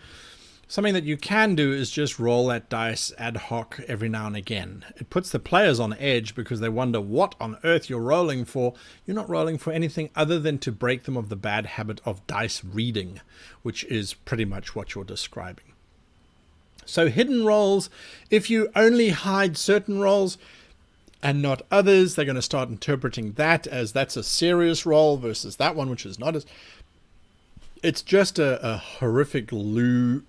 something that you can do is just roll that dice ad hoc every now and again. It puts the players on edge because they wonder what on earth you're rolling for. You're not rolling for anything other than to break them of the bad habit of dice reading, which is pretty much what you're describing. So hidden rolls, if you only hide certain rolls and not others, they're going to start interpreting that as that's a serious roll versus that one, which is not as... It's just a horrific lose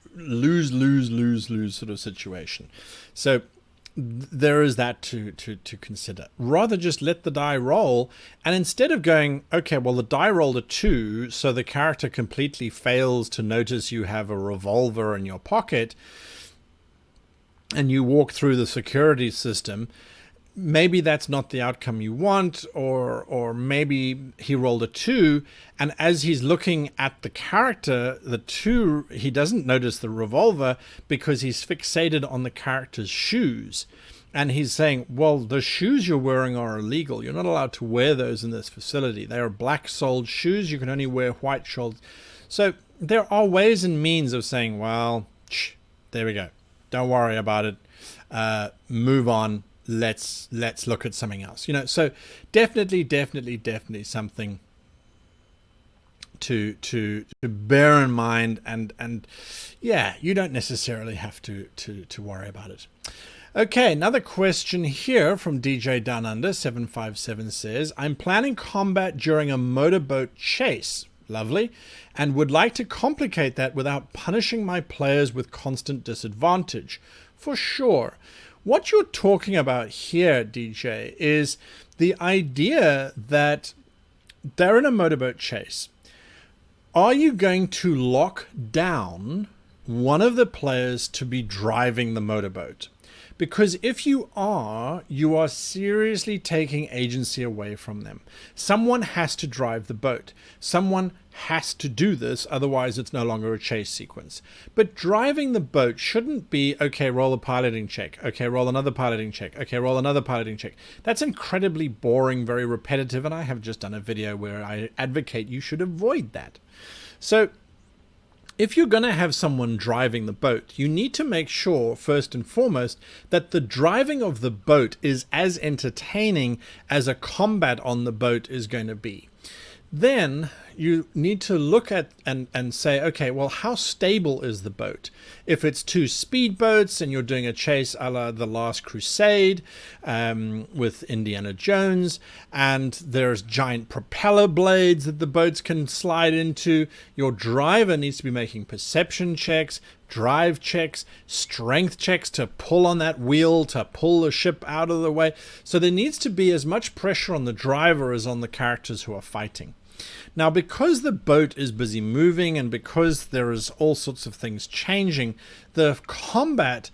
sort of situation. So there is that to consider. Rather just let the die roll, and instead of going, okay, well, the die rolled a 2, so the character completely fails to notice you have a revolver in your pocket, and you walk through the security system, maybe that's not the outcome you want, or maybe he rolled a 2, and as he's looking at the character, the 2, he doesn't notice the revolver because he's fixated on the character's shoes. And he's saying, well, the shoes you're wearing are illegal. You're not allowed to wear those in this facility. They are black-soled shoes. You can only wear white-soled. So there are ways and means of saying, well, there we go. Don't worry about it. Move on. Let's look at something else. So definitely something to bear in mind, and yeah, you don't necessarily have to worry about it. Okay, another question here from DJ Down Under 757 says, I'm planning combat during a motorboat chase. Lovely. And would like to complicate that without punishing my players with constant disadvantage. For sure. What you're talking about here, DJ, is the idea that they're in a motorboat chase. Are you going to lock down one of the players to be driving the motorboat? Because if you are seriously taking agency away from them. Someone has to drive the boat. Someone has to do this, otherwise it's no longer a chase sequence. But driving the boat shouldn't be, okay, roll a piloting check. Okay, roll another piloting check. Okay, roll another piloting check. That's incredibly boring, very repetitive, and I have just done a video where I advocate you should avoid that. So if you're going to have someone driving the boat, you need to make sure, first and foremost, that the driving of the boat is as entertaining as a combat on the boat is going to be. Then you need to look at and say, okay, well, how stable is the boat? If it's two speedboats and you're doing a chase a la The Last Crusade with Indiana Jones, and there's giant propeller blades that the boats can slide into, your driver needs to be making perception checks, drive checks, strength checks to pull on that wheel, to pull the ship out of the way. So there needs to be as much pressure on the driver as on the characters who are fighting. Now, because the boat is busy moving and because there is all sorts of things changing, the combat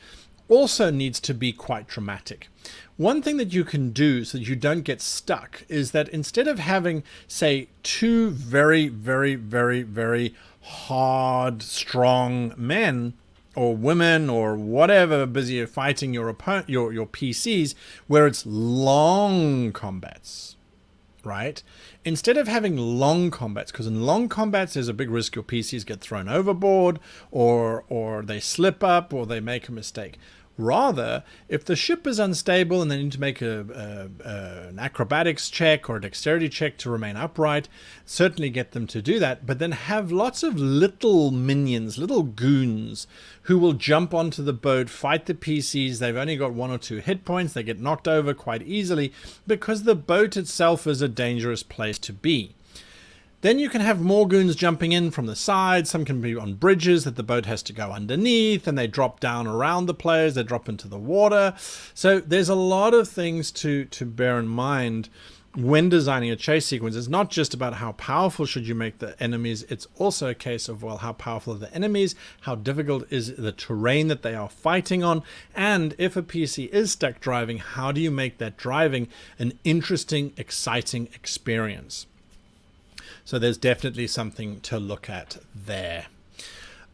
also needs to be quite dramatic. One thing that you can do so that you don't get stuck is that instead of having, say, two very, very, very, very hard, strong men or women or whatever busy fighting your opponent, your PCs, where it's long combats, right? Instead of having long combats, because in long combats there's a big risk your PCs get thrown overboard or they slip up or they make a mistake. Rather, if the ship is unstable and they need to make an acrobatics check or a dexterity check to remain upright, certainly get them to do that, but then have lots of little minions, little goons, who will jump onto the boat, fight the PCs. They've only got 1 or 2 hit points. They get knocked over quite easily because the boat itself is a dangerous place to be. Then you can have more goons jumping in from the side. Some can be on bridges that the boat has to go underneath, and they drop down around the players. They drop into the water. So there's a lot of things to bear in mind when designing a chase sequence. It's not just about how powerful should you make the enemies. It's also a case of, well, how powerful are the enemies? How difficult is the terrain that they are fighting on? And if a PC is stuck driving, how do you make that driving an interesting, exciting experience? So there's definitely something to look at there.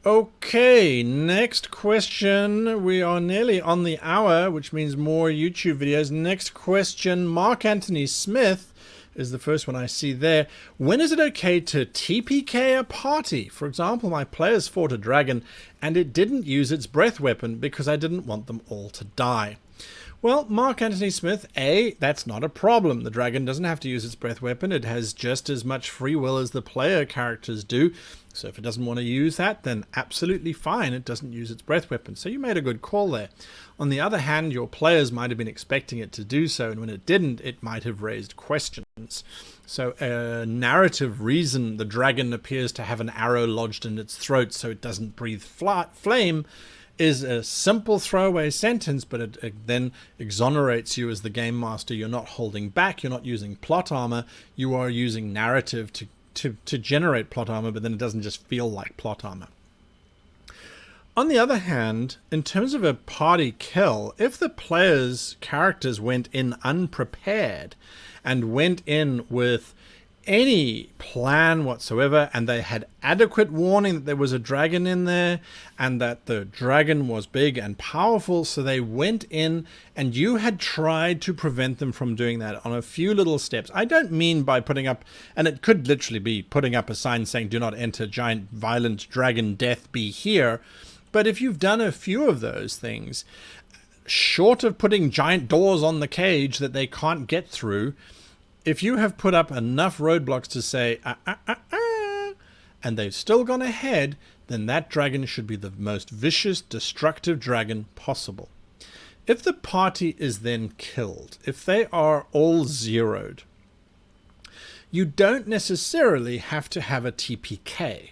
Okay, next question. We are nearly on the hour, which means more YouTube videos. Next question, Mark Anthony Smith is the first one I see there. When is it okay to TPK a party? For example, my players fought a dragon and it didn't use its breath weapon because I didn't want them all to die. Well, Mark Anthony Smith, that's not a problem. The dragon doesn't have to use its breath weapon. It has just as much free will as the player characters do. So if it doesn't want to use that, then absolutely fine. It doesn't use its breath weapon. So you made a good call there. On the other hand, your players might have been expecting it to do so, and when it didn't, it might have raised questions. So a narrative reason the dragon appears to have an arrow lodged in its throat so it doesn't breathe flame is a simple throwaway sentence, but it then exonerates you as the game master. You're not holding back. You're not using plot armor. You are using narrative to generate plot armor, but then it doesn't just feel like plot armor. On the other hand, in terms of a party kill, if the players' characters went in unprepared and went in with any plan whatsoever, and they had adequate warning that there was a dragon in there and that the dragon was big and powerful, so they went in and you had tried to prevent them from doing that on a few little steps. I don't mean by putting up, and it could literally be putting up a sign saying do not enter, giant violent dragon death be here, but if you've done a few of those things, short of putting giant doors on the cage that they can't get through, if you have put up enough roadblocks to say, and they've still gone ahead, then that dragon should be the most vicious, destructive dragon possible. If the party is then killed, if they are all zeroed, you don't necessarily have to have a TPK.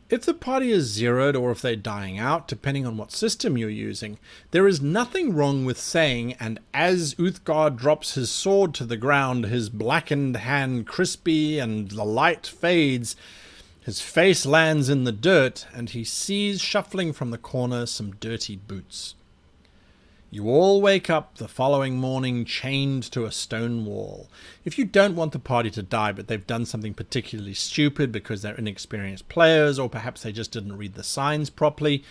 If the party is zeroed or if they're dying out, depending on what system you're using, there is nothing wrong with saying, and as Uthgar drops his sword to the ground, his blackened hand crispy and the light fades, his face lands in the dirt, and he sees shuffling from the corner some dirty boots. You all wake up the following morning chained to a stone wall. If you don't want the party to die, but they've done something particularly stupid because they're inexperienced players, or perhaps they just didn't read the signs properly,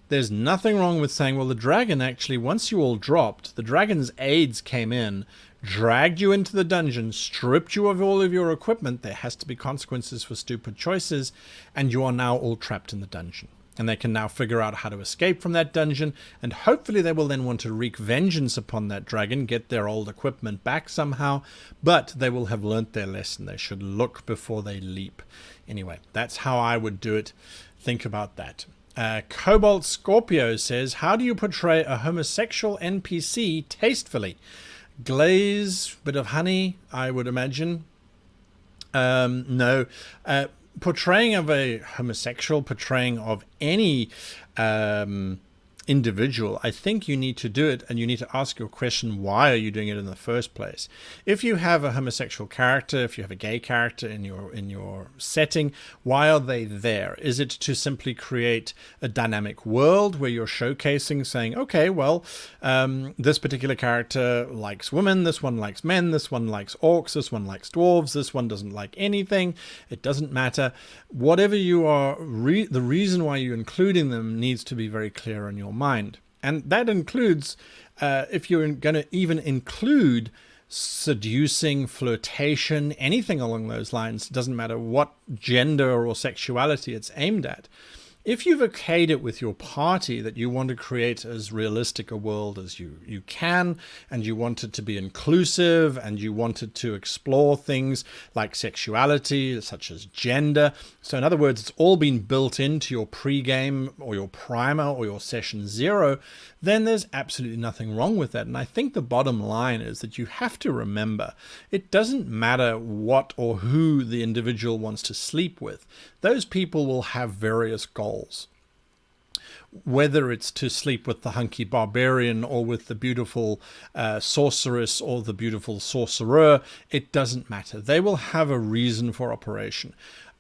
there's nothing wrong with saying, well, the dragon actually, once you all dropped, the dragon's aides came in, dragged you into the dungeon, stripped you of all of your equipment, there has to be consequences for stupid choices, and you are now all trapped in the dungeon. And they can now figure out how to escape from that dungeon, and hopefully they will then want to wreak vengeance upon that dragon, get their old equipment back somehow, but they will have learnt their lesson. They should look before they leap. Anyway, that's how I would do it. Think about that. Cobalt Scorpio says, how do you portray a homosexual NPC tastefully? Glaze, bit of honey, I would imagine. No. Portraying of a homosexual, portraying of any individual, I think you need to do it, and you need to ask your question, why are you doing it in the first place? If you have a homosexual character, if you have a gay character in your setting, why are they there? Is it to simply create a dynamic world where you're showcasing, saying, okay, well, this particular character likes women, this one likes men, this one likes orcs, this one likes dwarves, this one doesn't like anything, it doesn't matter. Whatever you are, the reason why you're including them needs to be very clear in your mind. And that includes, if you're going to even include seducing, flirtation, anything along those lines, doesn't matter what gender or sexuality it's aimed at. If you've okayed it with your party that you want to create as realistic a world as you can, and you want it to be inclusive, and you want it to explore things like sexuality, such as gender. So in other words, it's all been built into your pre-game or your primer or your session 0, then there's absolutely nothing wrong with that. And I think the bottom line is that you have to remember, it doesn't matter what or who the individual wants to sleep with. Those people will have various goals. Whether it's to sleep with the hunky barbarian or with the beautiful sorceress or the beautiful sorcerer, it doesn't matter. They will have a reason for operation.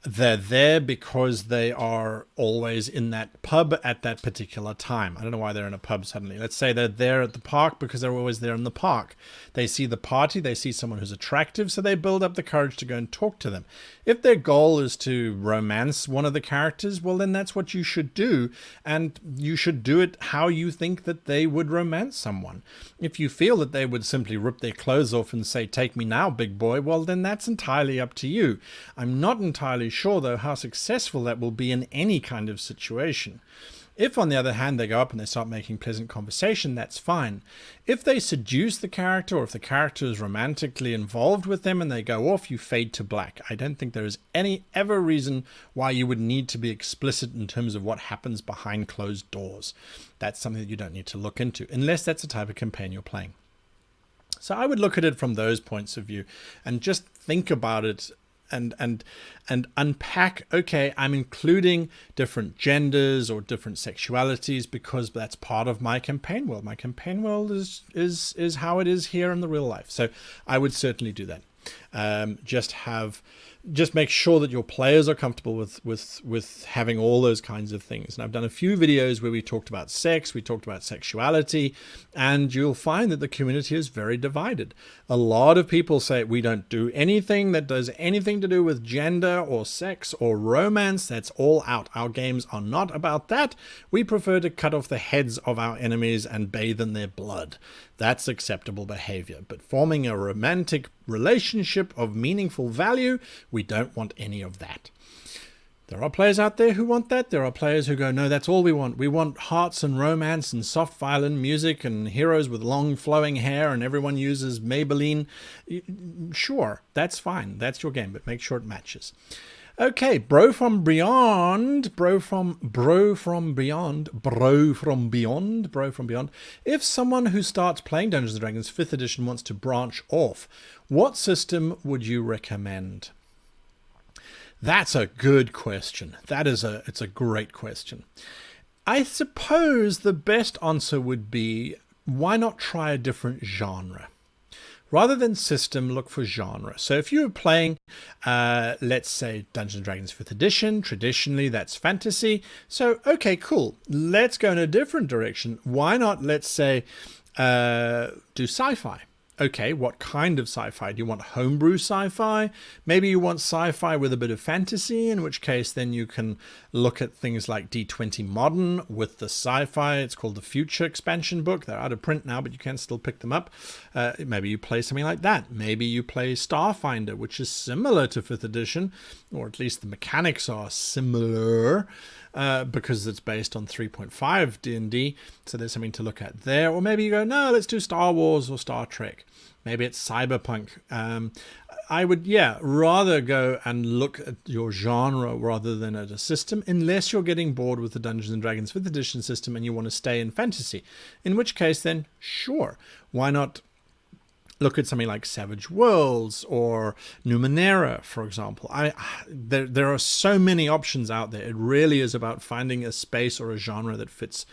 They're there because they are always in that pub at that particular time. I don't know why they're in a pub suddenly. Let's say they're there at the park because they're always there in the park. They see the party, they see someone who's attractive, so they build up the courage to go and talk to them. If their goal is to romance one of the characters, well, then that's what you should do, and you should do it how you think that they would romance someone. If you feel that they would simply rip their clothes off and say, "Take me now, big boy," well, then that's entirely up to you. I'm not entirely sure, though, how successful that will be in any kind of situation. If, on the other hand, they go up and they start making pleasant conversation, that's fine. If they seduce the character, or if the character is romantically involved with them and they go off, you fade to black. I don't think there is any ever reason why you would need to be explicit in terms of what happens behind closed doors. That's something that you don't need to look into, unless that's the type of campaign you're playing. So I would look at it from those points of view and just think about it and unpack, okay, I'm including different genders or different sexualities because that's part of my campaign world. My campaign world is how it is here in the real life. So I would certainly do that. Just make sure that your players are comfortable with having all those kinds of things. And I've done a few videos where we talked about sex, we talked about sexuality, and you'll find that the community is very divided. A lot of people say we don't do anything that does anything to do with gender or sex or romance. That's all out. Our games are not about that. We prefer to cut off the heads of our enemies and bathe in their blood. That's acceptable behavior. But forming a romantic relationship of meaningful value, we don't want any of that. There are players out there who want that. There are players who go, no, that's all we want. We want hearts and romance and soft violin music and heroes with long flowing hair and everyone uses Maybelline. Sure, that's fine. That's your game, but make sure it matches. Okay, bro from beyond. If someone who starts playing Dungeons and Dragons 5th edition wants to branch off, what system would you recommend? That's a good question. It's a great question. I suppose the best answer would be, why not try a different genre? Rather than system, look for genre. So if you were playing, let's say, Dungeons and Dragons 5th edition, traditionally that's fantasy. So, okay, cool. Let's go in a different direction. Why not, let's say, do sci-fi? Okay, what kind of sci-fi? Do you want homebrew sci-fi? Maybe you want sci-fi with a bit of fantasy, in which case then you can look at things like D20 Modern with the sci-fi. It's called the Future expansion book. They're out of print now, but you can still pick them up. Maybe you play something like that. Maybe you play Starfinder, which is similar to 5th edition, or at least the mechanics are similar. Because it's based on 3.5 D&D, so there's something to look at there. Or maybe you go, no, let's do Star Wars or Star Trek. Maybe it's cyberpunk. I would, rather go and look at your genre rather than at a system, unless you're getting bored with the Dungeons & Dragons 5th edition system and you want to stay in fantasy. In which case, then, sure, why not look at something like Savage Worlds or Numenera, for example. There are so many options out there. It really is about finding a space or a genre that fits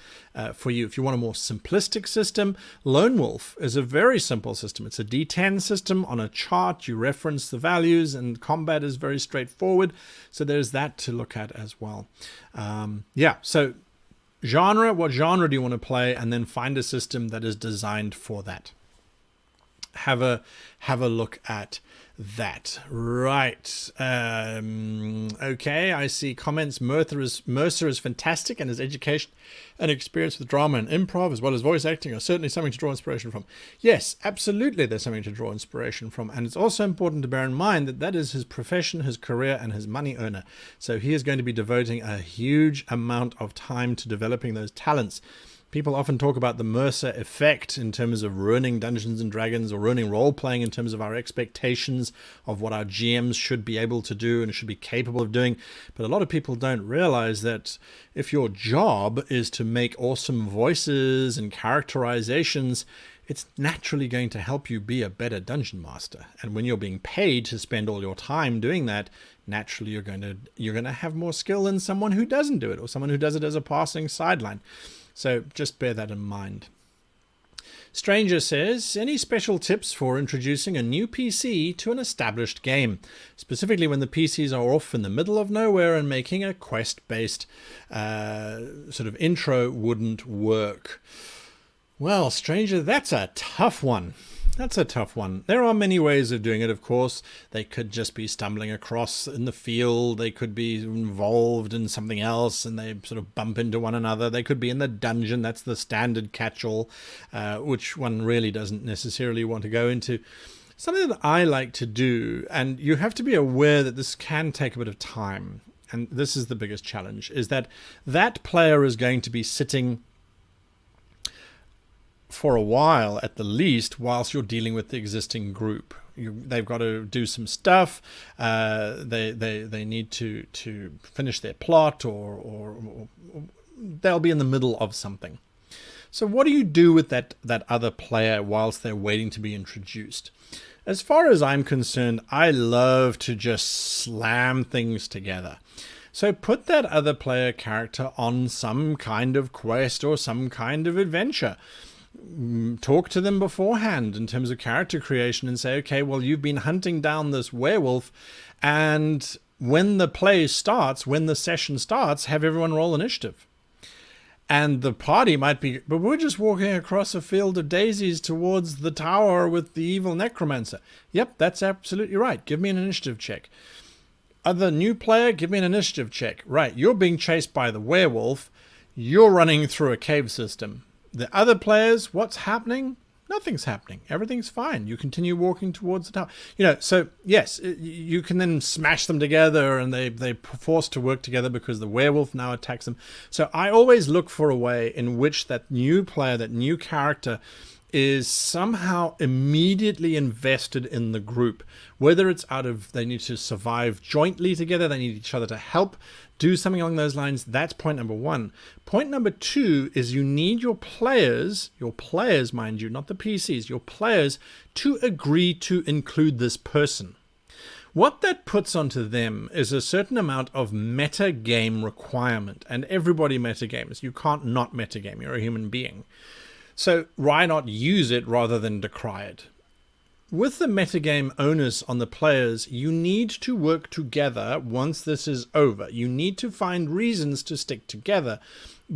for you. If you want a more simplistic system, Lone Wolf is a very simple system. It's a D10 system on a chart. You reference the values, and combat is very straightforward. So there's that to look at as well. So genre, what genre do you want to play? And then find a system that is designed for that. Have a look at that. Right. Okay, I see comments. Mercer is fantastic, and his education and experience with drama and improv, as well as voice acting, are certainly something to draw inspiration from. Yes, absolutely, there's something to draw inspiration from. And it's also important to bear in mind that that is his profession, his career, and his money earner. So he is going to be devoting a huge amount of time to developing those talents. People often talk about the Mercer effect in terms of ruining Dungeons and Dragons or ruining role-playing in terms of our expectations of what our GMs should be able to do and should be capable of doing. But a lot of people don't realize that if your job is to make awesome voices and characterizations, it's naturally going to help you be a better dungeon master. And when you're being paid to spend all your time doing that, naturally you're going to have more skill than someone who doesn't do it, or someone who does it as a passing sideline. So just bear that in mind. Stranger says, any special tips for introducing a new PC to an established game, specifically when the PCs are off in the middle of nowhere and making a quest-based sort of intro wouldn't work? Well, Stranger, that's a tough one. That's a tough one. There are many ways of doing it, of course. They could just be stumbling across in the field. They could be involved in something else and they sort of bump into one another. They could be in the dungeon. That's the standard catch-all, which one really doesn't necessarily want to go into. Something that I like to do, and you have to be aware that this can take a bit of time, and this is the biggest challenge, is that that player is going to be sitting for a while at the least, whilst you're dealing with the existing group. They've got to do some stuff. They need to finish their plot, or they'll be in the middle of something. So what do you do with that other player whilst they're waiting to be introduced? As far as I'm concerned, I love to just slam things together. So put that other player character on some kind of quest or some kind of adventure. Talk to them beforehand in terms of character creation and say, okay, well, you've been hunting down this werewolf, and when the play starts, when the session starts, have everyone roll initiative. And the party might be, but we're just walking across a field of daisies towards the tower with the evil necromancer. Yep, that's absolutely right. Give me an initiative check. Other new player, give me an initiative check. Right, you're being chased by the werewolf. You're running through a cave system. The other players, what's happening? Nothing's happening. Everything's fine. You continue walking towards the tower. So yes, you can then smash them together and they're forced to work together because the werewolf now attacks them. So I always look for a way in which that new player, that new character, is somehow immediately invested in the group, whether it's out of they need to survive jointly together, they need each other to help, do something along those lines. That's point number one. Point number two is you need your players, mind you, not the PCs, your players to agree to include this person. What that puts onto them is a certain amount of metagame requirement, and everybody metagames. You can't not metagame, you're a human being. So why not use it rather than decry it? With the metagame onus on the players, you need to work together once this is over. You need to find reasons to stick together.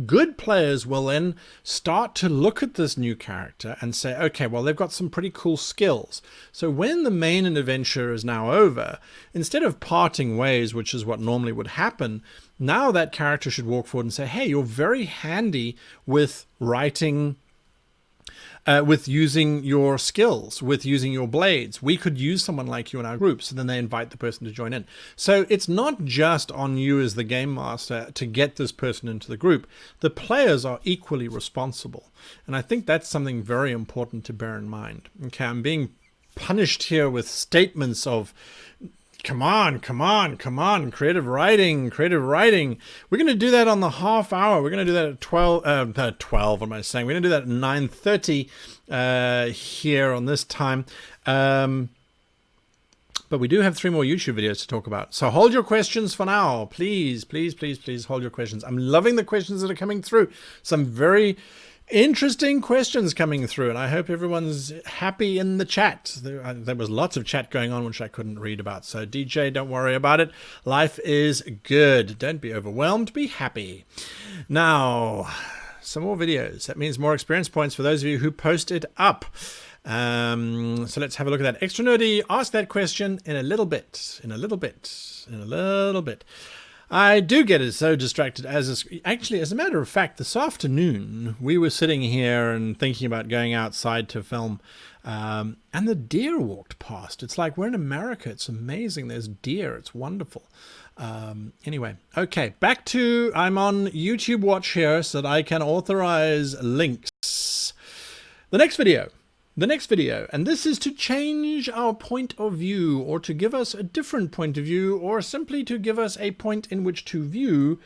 Good players will then start to look at this new character and say, okay, well, they've got some pretty cool skills. So when the main adventure is now over, instead of parting ways, which is what normally would happen, now that character should walk forward and say, hey, you're very handy with writing, with using your skills, with using your blades. We could use someone like you in our group. So then they invite the person to join in. So it's not just on you as the game master to get this person into the group. The players are equally responsible. And I think that's something very important to bear in mind. Okay, I'm being punished here with statements of, come on, creative writing. We're going to do that on the half hour. We're going to do that at 12, 12, what am I saying? We're going to do that at 9:30 here on this time. But we do have 3 more YouTube videos to talk about. So hold your questions for now. Please hold your questions. I'm loving the questions that are coming through. Some very interesting questions coming through, and I hope everyone's happy in the chat. There was lots of chat going on which I couldn't read about, so DJ, don't worry about it. Life is good. Don't be overwhelmed, be happy. Now, some more videos. That means more experience points for those of you who posted up. So let's have a look at that. Extra Nerdy, ask that question in a little bit. I do get so distracted actually, as a matter of fact, this afternoon we were sitting here and thinking about going outside to film, and the deer walked past. It's like we're in America. It's amazing. There's deer. It's wonderful. Anyway, okay, back to, I'm on YouTube Watch here so that I can authorize links. The next video, and this is to change our point of view, or to give us a different point of view, or simply to give us a point in which to view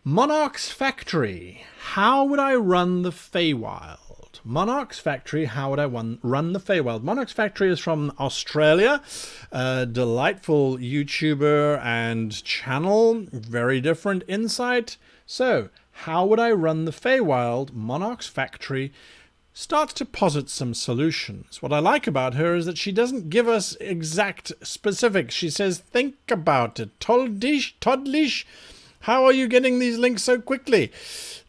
Monarch's Factory. How would I run the Feywild? Monarch's Factory, how would I run the Feywild? Monarch's Factory is from Australia, a delightful YouTuber and channel, very different insight. So, how would I run the Feywild? Monarch's Factory starts to posit some solutions. What I like about her is that she doesn't give us exact specifics. She says, think about it. Toddlish, how are you getting these links so quickly?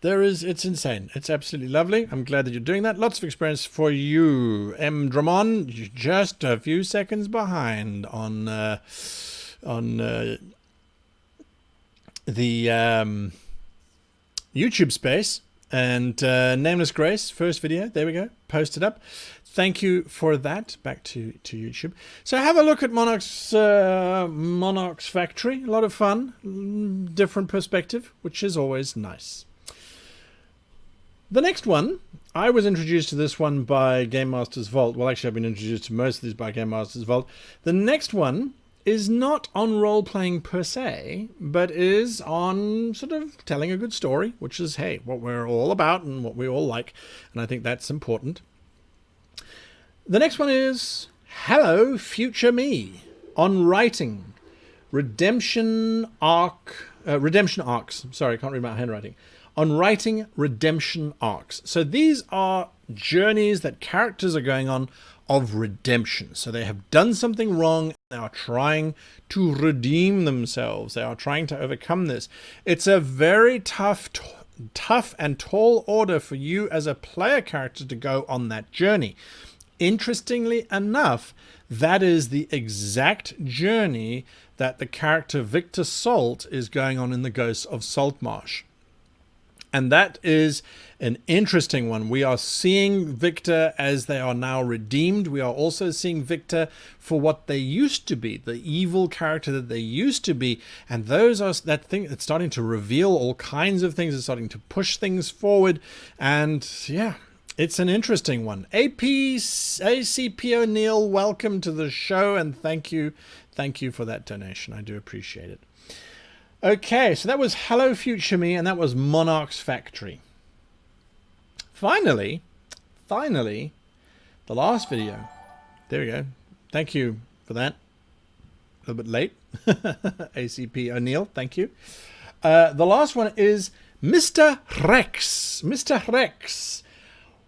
It's insane. It's absolutely lovely. I'm glad that you're doing that. Lots of experience for you. M. Drummond, just a few seconds behind on the YouTube space. And Nameless Grace, first video, there we go, posted up. Thank you for that. Back to YouTube. So have a look at Monarch's Factory. A lot of fun, different perspective, which is always nice. The next one, I was introduced to this one by Game Master's Vault. Well, actually, I've been introduced to most of these by Game Master's Vault. The next one is not on role-playing per se, but is on sort of telling a good story, which is, hey, what we're all about and what we all like, and I think that's important. The next one is Hello, Future Me, on writing redemption arcs. Sorry, I can't read my handwriting. On writing redemption arcs. So these are journeys that characters are going on of redemption. So they have done something wrong. They are trying to redeem themselves. They are trying to overcome this. It's a very tough and tall order for you as a player character to go on that journey. Interestingly enough, that is the exact journey that the character Victor Salt is going on in the Ghosts of Saltmarsh. And that is an interesting one. We are seeing Victor as they are now redeemed. We are also seeing Victor for what they used to be, the evil character that they used to be. And those are that thing that's starting to reveal all kinds of things. It's starting to push things forward. And yeah, It's an interesting one. ACP O'Neill, welcome to the show, and thank you for that donation. I do appreciate it. Okay, so that was Hello Future Me, and that was Monarch's Factory. Finally, the last video. There we go. Thank you for that. A little bit late. ACP O'Neill, thank you. The last one is Mr. Rex. Mr. Rex.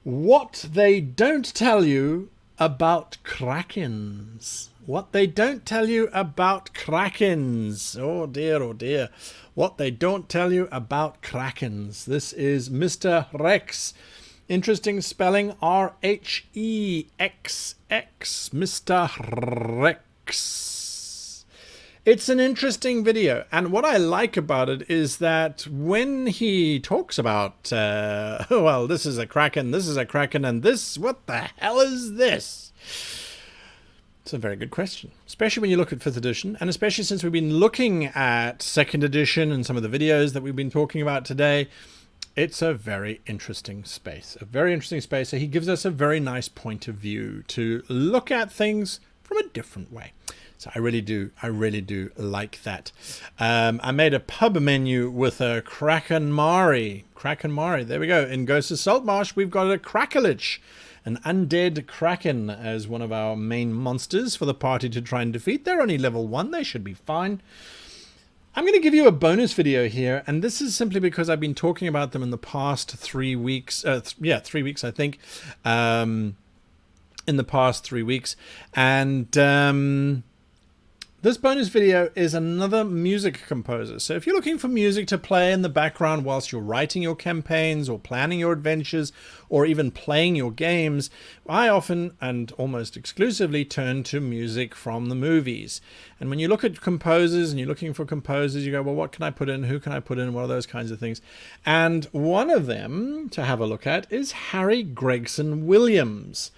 What they don't tell you about Krakens. What they don't tell you about Krakens. Oh dear, oh dear. What they don't tell you about Krakens. This is Mr. Rex. Interesting spelling, R-H-E-X-X. Mr. Rex. It's an interesting video, and what I like about it is that when he talks about, well, this is a Kraken, and this, what the hell is this? It's a very good question, especially when you look at 5th edition, and especially since we've been looking at 2nd edition and some of the videos that we've been talking about today. It's a very interesting space, So he gives us a very nice point of view to look at things from a different way. So I really do like that. I made a pub menu with a Kraken Mari. There we go. In Ghosts of Saltmarsh, we've got a Krakelich, an undead Kraken, as one of our main monsters for the party to try and defeat. They're only level 1. They should be fine. I'm going to give you a bonus video here, and this is simply because I've been talking about them in the past 3 weeks. 3 weeks, I think. In the past 3 weeks. And this bonus video is another music composer. So if you're looking for music to play in the background whilst you're writing your campaigns or planning your adventures or even playing your games, I often and almost exclusively turn to music from the movies. And when you look at composers and you're looking for composers, you go, well, what can I put in? Who can I put in? What are those kinds of things? And one of them to have a look at is Harry Gregson Williams.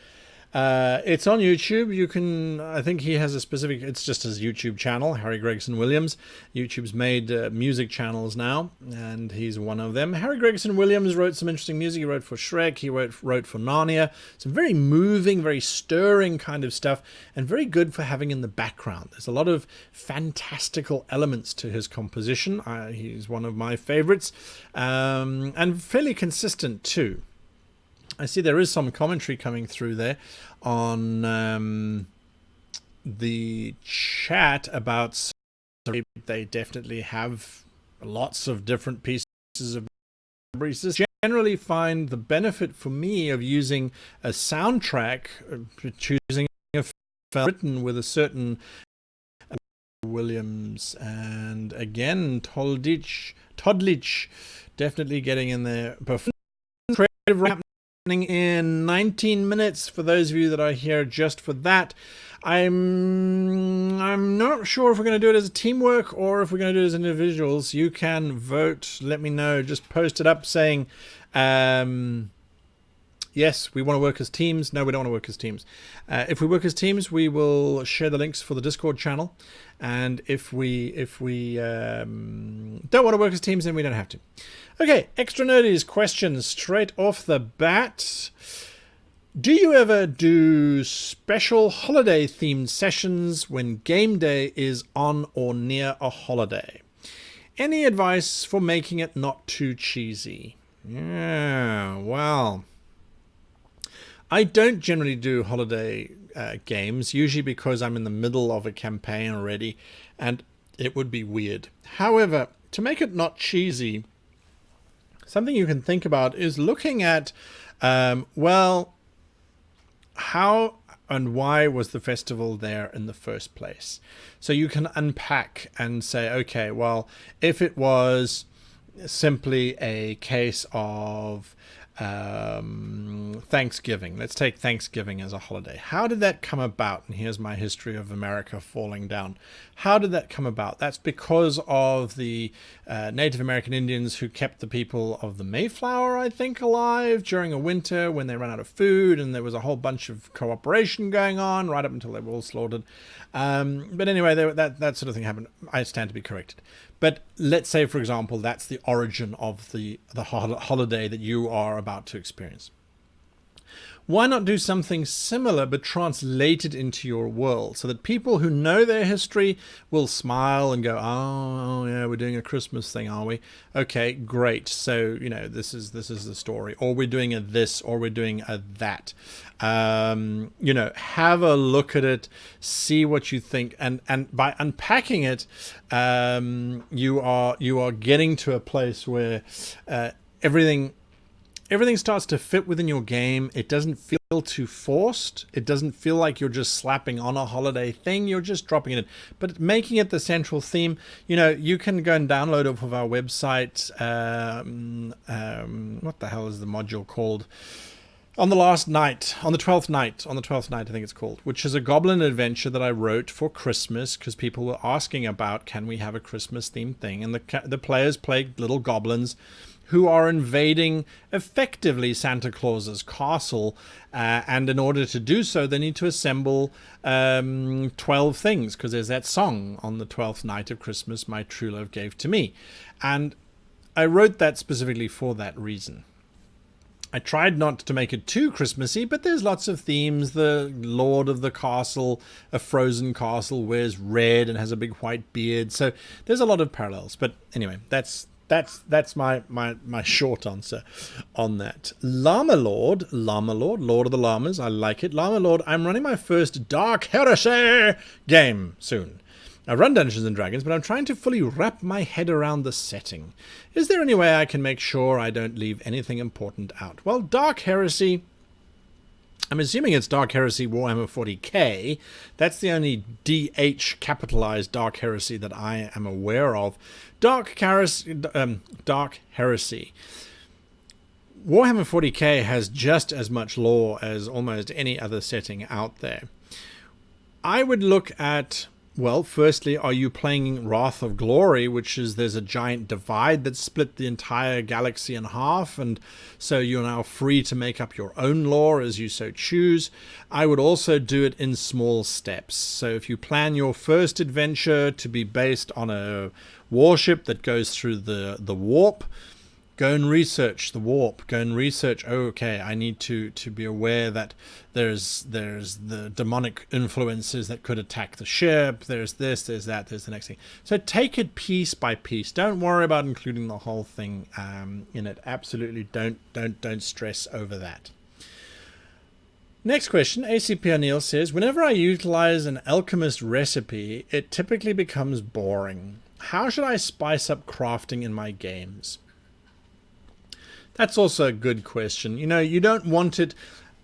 It's on YouTube. You can, I think he has a specific, it's just his YouTube channel, Harry Gregson Williams. YouTube's made music channels now, and he's one of them. Harry Gregson Williams wrote some interesting music. He wrote for Shrek, he wrote for Narnia. Some very moving, very stirring kind of stuff, and very good for having in the background. There's a lot of fantastical elements to his composition. He's one of my favorites, and fairly consistent too. I see there is some commentary coming through there on the chat about they definitely have lots of different pieces of breezes. Generally find the benefit for me of using a soundtrack, choosing a film written with a certain Williams, and again Todlich definitely getting in there. Creative in 19 minutes for those of you that are here just for that. I'm not sure if we're going to do it as a teamwork or if we're going to do it as individuals. You can vote, let me know, just post it up saying yes, we want to work as teams. No, we don't want to work as teams. If we work as teams, we will share the links for the Discord channel, and if we don't want to work as teams, then we don't have to. Okay, extra nerdies questions straight off the bat. Do you ever do special holiday themed sessions when game day is on or near a holiday? Any advice for making it not too cheesy? Yeah, well, I don't generally do holiday games, usually because I'm in the middle of a campaign already, and it would be weird. However, to make it not cheesy, something you can think about is looking at, well, how and why was the festival there in the first place? So you can unpack and say, okay, well, if it was simply a case of Thanksgiving. Let's take Thanksgiving as a holiday. How did that come about? And here's my history of America falling down. How did that come about? That's because of the Native American Indians who kept the people of the Mayflower, I think, alive during a winter when they ran out of food, and there was a whole bunch of cooperation going on right up until they were all slaughtered. But anyway, that sort of thing happened. I stand to be corrected. But let's say, for example, that's the origin of the holiday that you are about to experience. Why not do something similar but translate it into your world so that people who know their history will smile and go, oh yeah, we're doing a Christmas thing, are we? Okay, great. So, you know, this is the story. Or we're doing a this, or we're doing a that. You know, have a look at it, see what you think, and by unpacking it, you are getting to a place where everything starts to fit within your game. It doesn't feel too forced. It doesn't feel like you're just slapping on a holiday thing. You're just dropping it in. But making it the central theme, you know, you can go and download off of our website. What the hell is the module called? On the 12th night, I think it's called, which is a goblin adventure that I wrote for Christmas because people were asking about, can we have a Christmas themed thing? And the players play little goblins who are invading effectively Santa Claus's castle, and in order to do so, they need to assemble 12 things, because there's that song, on the 12th night of Christmas, my true love gave to me. And I wrote that specifically for that reason. I tried not to make it too Christmassy, but there's lots of themes. The lord of the castle, a frozen castle, wears red and has a big white beard. So there's a lot of parallels. But anyway, that's my short answer on that. Llama Lord, Lord of the Llamas, I like it. Llama Lord, I'm running my first Dark Heresy game soon. I run Dungeons and Dragons, but I'm trying to fully wrap my head around the setting. Is there any way I can make sure I don't leave anything important out? Well, Dark Heresy, I'm assuming it's Dark Heresy Warhammer 40k. That's the only DH capitalized Dark Heresy that I am aware of. Dark Heresy. Warhammer 40k has just as much lore as almost any other setting out there. I would look at, well, firstly, are you playing Wrath of Glory, which is there's a giant divide that split the entire galaxy in half, and so you're now free to make up your own lore as you so choose. I would also do it in small steps. So if you plan your first adventure to be based on a warship that goes through the warp, go and research the warp. Go and research, okay, I need to be aware that there's the demonic influences that could attack the ship. There's this, there's that, there's the next thing. So take it piece by piece. Don't worry about including the whole thing in it. Absolutely don't stress over that. Next question, ACP O'Neill says, whenever I utilize an alchemist recipe, it typically becomes boring. How should I spice up crafting in my games? That's also a good question. You know, you don't want it...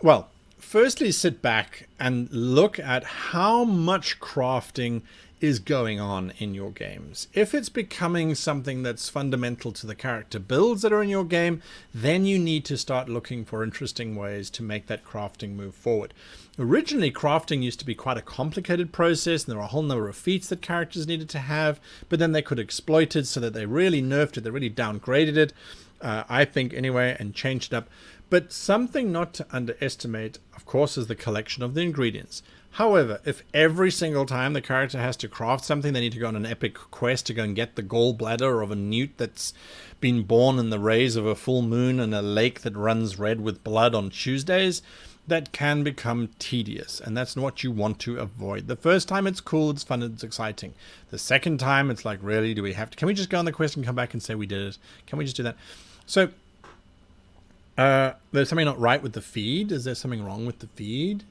Well, firstly, sit back and look at how much crafting is going on in your games. If it's becoming something that's fundamental to the character builds that are in your game, then you need to start looking for interesting ways to make that crafting move forward. Originally, crafting used to be quite a complicated process, and there were a whole number of feats that characters needed to have, but then they could exploit it so that they really nerfed it, they really downgraded it, I think anyway, and changed it up. But something not to underestimate, of course, is the collection of the ingredients. However, if every single time the character has to craft something, they need to go on an epic quest to go and get the gallbladder of a newt that's been born in the rays of a full moon in a lake that runs red with blood on Tuesdays, that can become tedious, and that's what you want to avoid. The first time it's cool, it's fun, it's exciting. The second time it's like, really, do we have to? Can we just go on the quest and come back and say we did it? Can we just do that? So, there's something not right with the feed. Is there something wrong with the feed?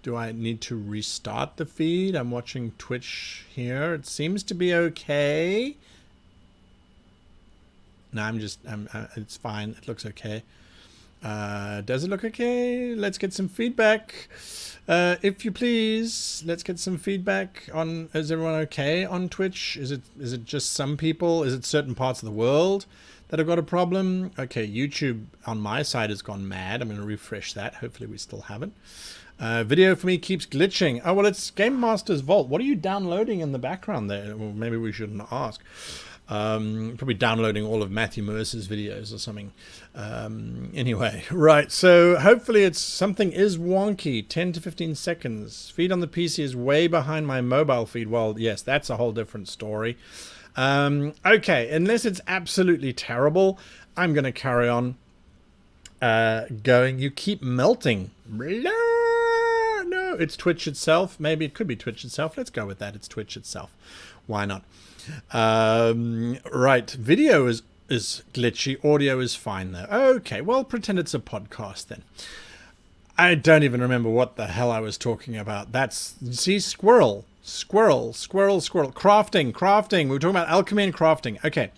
Do I need to restart the feed? I'm watching Twitch here. It seems to be okay. No, it's fine. It looks okay. Does it look okay? Let's get some feedback. If you please, let's get some feedback on, is everyone okay on Twitch? Is it just some people? Is it certain parts of the world that have got a problem? Okay, YouTube on my side has gone mad. I'm going to refresh that. Hopefully we still haven't. Video for me keeps glitching. Oh, well, it's Game Master's Vault. What are you downloading in the background there? Well, maybe we shouldn't ask. Probably downloading all of Matthew Mercer's videos or something. Anyway, right. So hopefully something is wonky. 10 to 15 seconds. Feed on the PC is way behind my mobile feed. Well, yes, that's a whole different story. Okay, unless it's absolutely terrible, I'm going to carry on. going. You keep melting. No, it's Twitch itself. Maybe it could be Twitch itself. Let's go with that. It's Twitch itself. Why not? Right. Video is glitchy. Audio is fine though. Okay. Well, pretend it's a podcast then. I don't even remember what the hell I was talking about. That's, see, squirrel. Crafting. We were talking about alchemy and crafting. Okay.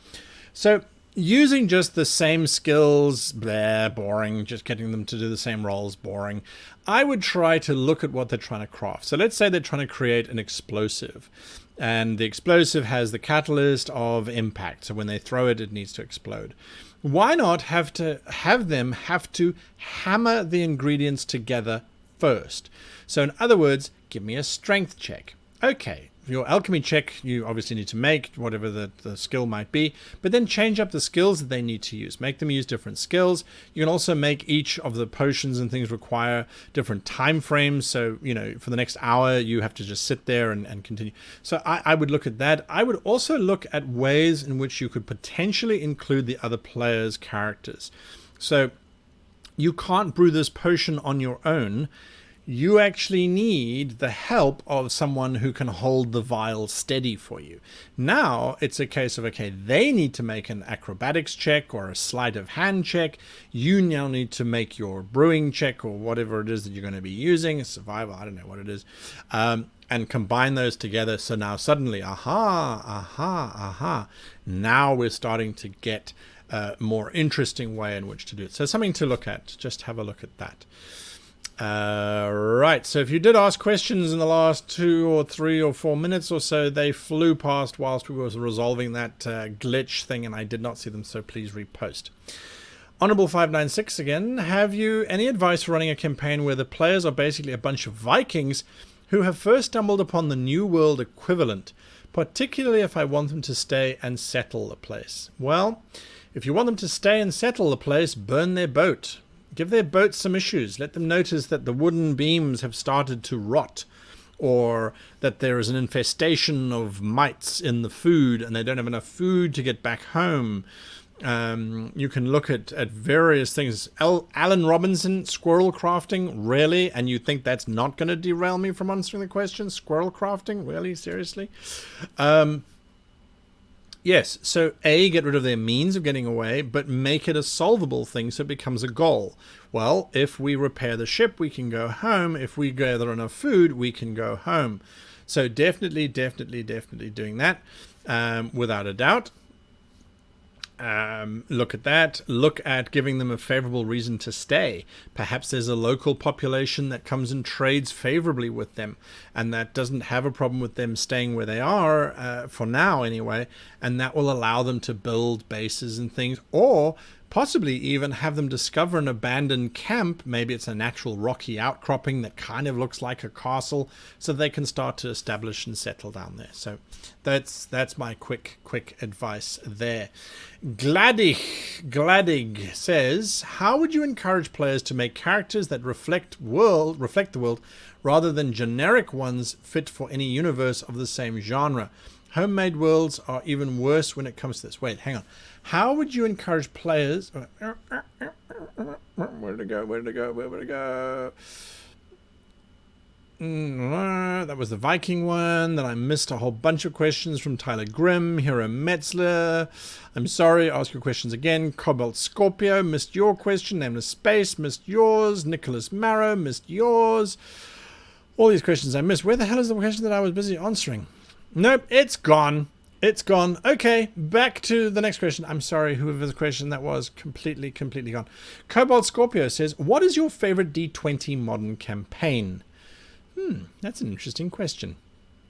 So using just the same skills, boring. Just getting them to do the same roles, boring. I would try to look at what they're trying to craft. So let's say they're trying to create an explosive. And the explosive has the catalyst of impact. So when they throw it, it needs to explode. Why not have them have to hammer the ingredients together first? So in other words, give me a strength check. Okay, your alchemy check, you obviously need to make whatever the skill might be, but then change up the skills that they need to use. Make them use different skills. You can also make each of the potions and things require different time frames. So, you know, for the next hour, you have to just sit there and continue. So I would look at that. I would also look at ways in which you could potentially include the other players' characters. So you can't brew this potion on your own. You actually need the help of someone who can hold the vial steady for you. Now it's a case of, okay, they need to make an acrobatics check or a sleight of hand check. You now need to make your brewing check or whatever it is that you're going to be using, survival, I don't know what it is, and combine those together. So now suddenly, now we're starting to get a more interesting way in which to do it. So something to look at. Just have a look at that. Right, so if you did ask questions in the last 2 or 3 or 4 minutes or so, they flew past whilst we were resolving that glitch thing, and I did not see them, so please repost. Honorable 596 again, have you any advice for running a campaign where the players are basically a bunch of Vikings who have first stumbled upon the New World equivalent, particularly if I want them to stay and settle the place? Well, if you want them to stay and settle the place, burn their boat. Give their boat some issues. Let them notice that the wooden beams have started to rot, or that there is an infestation of mites in the food and they don't have enough food to get back home. You can look at various things. Alan Robinson, squirrel crafting, really? And you think that's not going to derail me from answering the question? Squirrel crafting? Really? Seriously? Yes, so A, get rid of their means of getting away, but make it a solvable thing so it becomes a goal. Well, if we repair the ship, we can go home. If we gather enough food, we can go home. So definitely doing that, without a doubt. Look at that. Look at giving them a favorable reason to stay. Perhaps there's a local population that comes and trades favorably with them, and that doesn't have a problem with them staying where they are, for now anyway, and that will allow them to build bases and things, or possibly even have them discover an abandoned camp. Maybe it's a natural rocky outcropping that kind of looks like a castle, so they can start to establish and settle down there. So that's my quick advice there. Gladig says, how would you encourage players to make characters that reflect the world rather than generic ones fit for any universe of the same genre? Homemade worlds are even worse when it comes to this. Wait, hang on. How would you encourage players... Where did it go? That was the Viking one. Then I missed a whole bunch of questions from Tyler Grimm, Hero Metzler. I'm sorry, ask your questions again. Cobalt Scorpio, missed your question. Nameless Space, missed yours. Nicholas Marrow, missed yours. All these questions I missed. Where the hell is the question that I was busy answering? Nope, it's gone. It's gone. Okay, back to the next question. I'm sorry, whoever the question that was, completely gone. Cobalt Scorpio says, what is your favorite D20 modern campaign? That's an interesting question.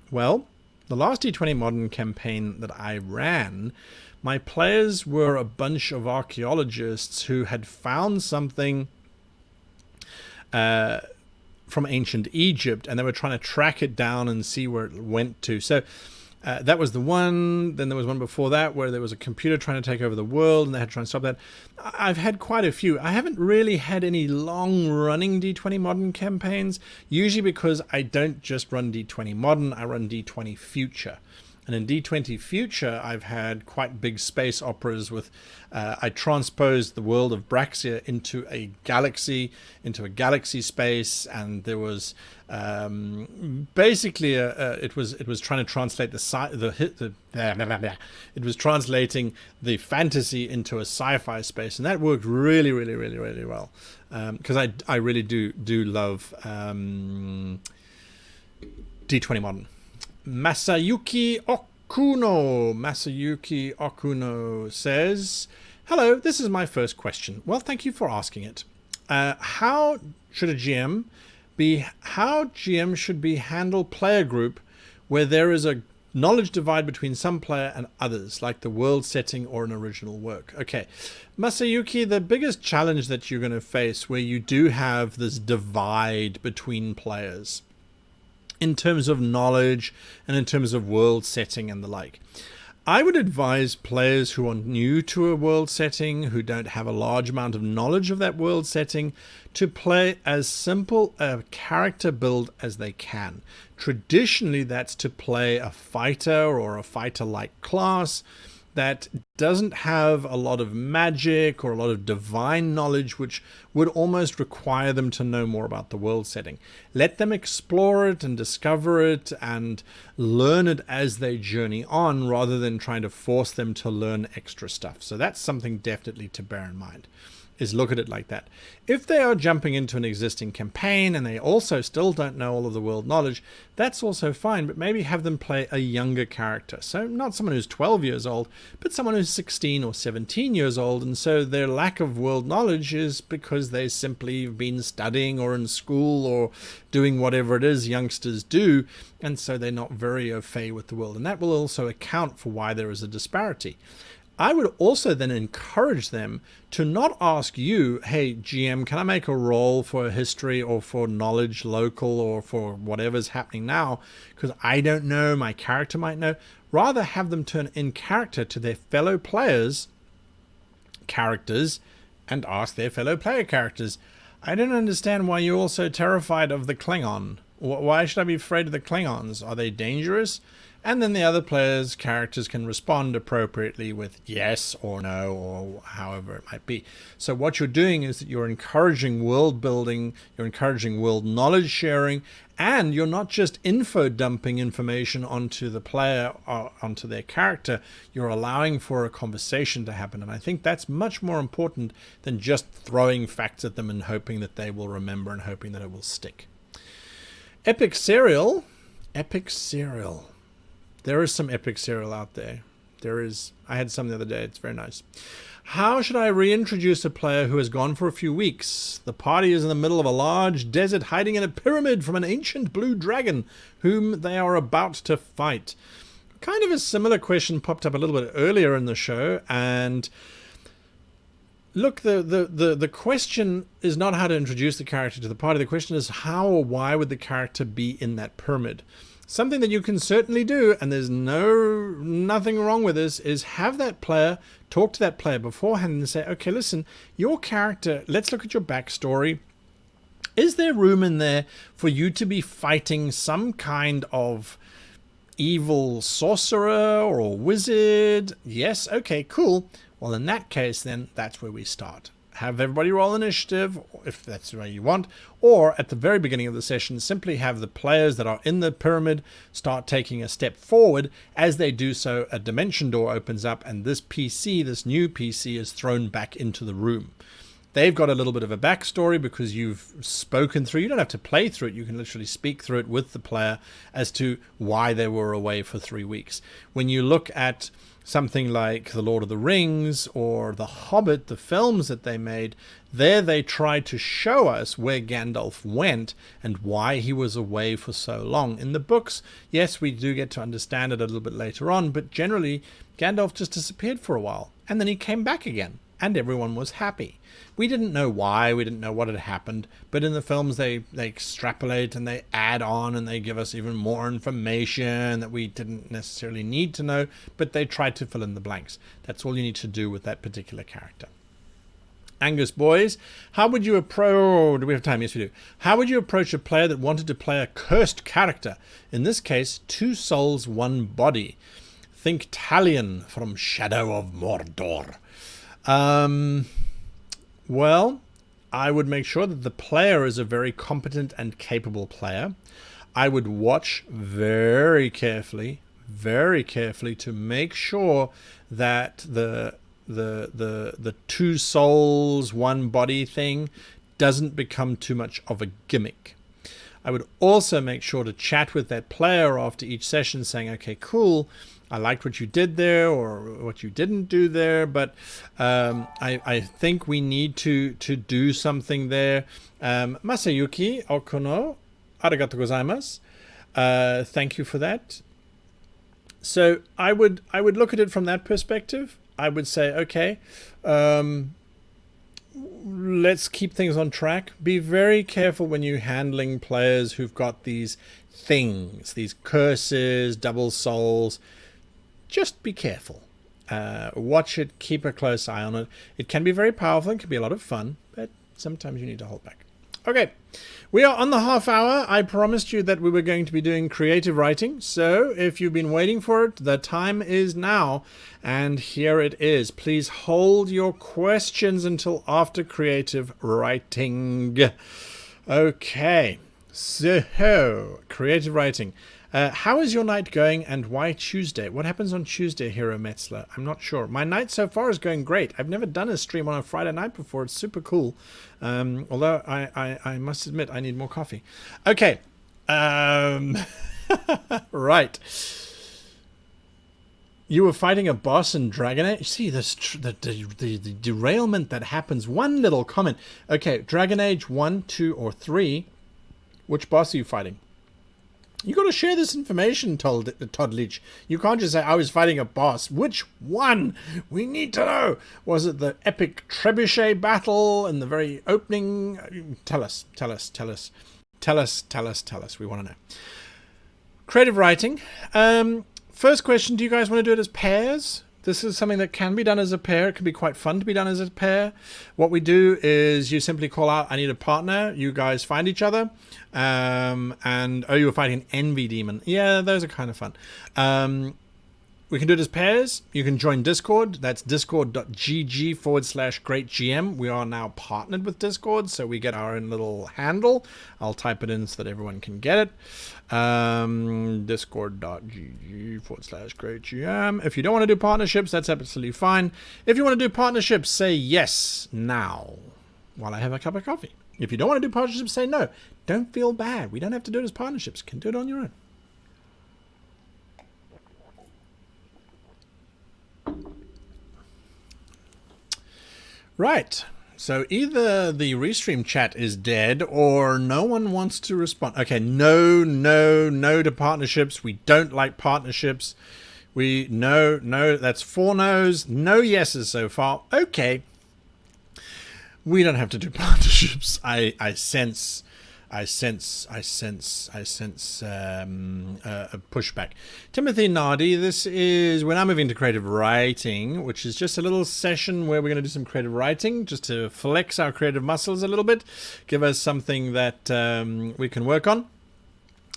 Well, the last D20 modern campaign that I ran, my players were a bunch of archaeologists who had found something from ancient Egypt, and they were trying to track it down and see where it went to. So that was the one. Then there was one before that where there was a computer trying to take over the world and they had to try and stop that. I've had quite a few. I haven't really had any long-running D20 Modern campaigns, usually because I don't just run D20 Modern, I run D20 Future. And in D20 Future, I've had quite big space operas with, I transposed the world of Braxia into a galaxy space, and there was basically it was trying to translate it was translating the fantasy into a sci-fi space, and that worked really, really, really, really well, because I really do love D20 Modern. Masayuki Okuno says, hello, this is my first question. Well, thank you for asking it. How GM should be handle player group where there is a knowledge divide between some player and others, like the world setting or an original work? Okay, Masayuki, the biggest challenge that you're going to face where you do have this divide between players in terms of knowledge and in terms of world setting and the like, I would advise players who are new to a world setting, who don't have a large amount of knowledge of that world setting, to play as simple a character build as they can. Traditionally, that's to play a fighter or a fighter-like class that doesn't have a lot of magic or a lot of divine knowledge, which would almost require them to know more about the world setting. Let them explore it and discover it and learn it as they journey on, rather than trying to force them to learn extra stuff. So that's something definitely to bear in mind, is look at it like that. If they are jumping into an existing campaign and they also still don't know all of the world knowledge, that's also fine, but maybe have them play a younger character. So not someone who's 12 years old, but someone who's 16 or 17 years old, and so their lack of world knowledge is because they simply have been studying or in school or doing whatever it is youngsters do, and so they're not very au fait with the world. And that will also account for why there is a disparity. I would also then encourage them to not ask you, hey, GM, can I make a roll for history or for knowledge local or for whatever's happening now? Because I don't know, my character might know. Rather have them turn in character to their fellow players' characters and ask their fellow player characters, I don't understand why you're all so terrified of the Klingon. Why should I be afraid of the Klingons? Are they dangerous? And then the other players' characters can respond appropriately with yes or no, or however it might be. So what you're doing is that you're encouraging world building, you're encouraging world knowledge sharing, and you're not just info dumping information onto the player or onto their character. You're allowing for a conversation to happen. And I think that's much more important than just throwing facts at them and hoping that they will remember and hoping that it will stick. Epic Serial. There is some epic cereal out there. There is. I had some the other day. It's very nice. How should I reintroduce a player who has gone for a few weeks? The party is in the middle of a large desert, hiding in a pyramid from an ancient blue dragon whom they are about to fight. Kind of a similar question popped up a little bit earlier in the show, and look, the question is not how to introduce the character to the party. The question is how or why would the character be in that pyramid? Something that you can certainly do, and there's nothing wrong with this, is have that player talk to that player beforehand and say, okay, listen, your character, let's look at your backstory. Is there room in there for you to be fighting some kind of evil sorcerer or a wizard? Yes, okay, cool. Well, in that case, then that's where we start. Have everybody roll initiative, if that's the way you want, or at the very beginning of the session, simply have the players that are in the pyramid start taking a step forward. As they do so, a dimension door opens up, and this new PC, is thrown back into the room. They've got a little bit of a backstory because you've spoken through. You don't have to play through it. You can literally speak through it with the player as to why they were away for 3 weeks. When you look at something like The Lord of the Rings or The Hobbit, the films that they made, there they tried to show us where Gandalf went and why he was away for so long. In the books, yes, we do get to understand it a little bit later on, but generally Gandalf just disappeared for a while and then he came back again and everyone was happy. We didn't know why, we didn't know what had happened, but in the films they extrapolate and they add on and they give us even more information that we didn't necessarily need to know, but they tried to fill in the blanks. That's all you need to do with that particular character. Angus boys, how would you approach... Do we have time? Yes, we do. How would you approach a player that wanted to play a cursed character? In this case, 2 souls, 1 body. Think Talion from Shadow of Mordor. Well, I would make sure that the player is a very competent and capable player. I would watch very carefully to make sure that the 2 souls, 1 body thing doesn't become too much of a gimmick. I would also make sure to chat with that player after each session saying, okay, cool, I liked what you did there or what you didn't do there, but I think we need to do something there. Masayuki Okono, arigatou gozaimasu. Thank you for that. So I would look at it from that perspective. I would say, okay, let's keep things on track. Be very careful when you're handling players who've got these things, these curses, double souls. Just be careful. Watch it. Keep a close eye on it. It can be very powerful. It can be a lot of fun, but sometimes you need to hold back. Okay, we are on the half hour. I promised you that we were going to be doing creative writing. So if you've been waiting for it, the time is now. And here it is. Please hold your questions until after creative writing. Okay, so creative writing. How is your night going and why Tuesday? What happens on Tuesday, Hero Metzler? I'm not sure. My night so far is going great. I've never done a stream on a Friday night before. It's super cool. Although I must admit I need more coffee. Okay. Right. You were fighting a boss in Dragon Age? See, the derailment that happens. One little comment. Okay, Dragon Age 1, 2, or 3. Which boss are you fighting? You got to share this information, Todd Leach. You can't just say, I was fighting a boss. Which one? We need to know. Was it the epic trebuchet battle in the very opening? Tell us. We want to know. Creative writing. First question, do you guys want to do it as pairs? This is something that can be done as a pair. It can be quite fun to be done as a pair. What we do is you simply call out, I need a partner. You guys find each other. And, oh, you were fighting an envy demon. Yeah, those are kind of fun. We can do it as pairs. You can join Discord. That's discord.gg/greatgm. We are now partnered with Discord, so we get our own little handle. I'll type it in so that everyone can get it. Discord.gg/greatgm. If you don't want to do partnerships, that's absolutely fine. If you want to do partnerships, say yes now while I have a cup of coffee. If you don't want to do partnerships, say no. Don't feel bad. We don't have to do it as partnerships. You can do it on your own. Right. So either the restream chat is dead or no one wants to respond. Okay, no to partnerships. We don't like partnerships. No, that's 4 no's, no yeses so far. Okay. We don't have to do partnerships. I sense a pushback. Timothy Nardi, we're now moving to creative writing, which is just a little session where we're going to do some creative writing, just to flex our creative muscles a little bit, give us something that we can work on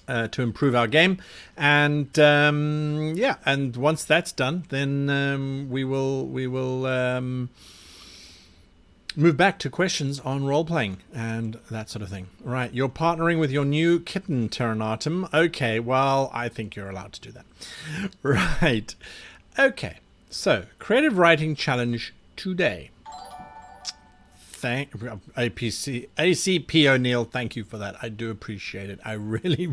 to improve our game. And yeah, and once that's done, then we will move back to questions on role-playing and that sort of thing. Right, you're partnering with your new kitten, Terranatum. Okay, well, I think you're allowed to do that. Right. Okay, so creative writing challenge today. ACP O'Neill, thank you for that. I do appreciate it. I really,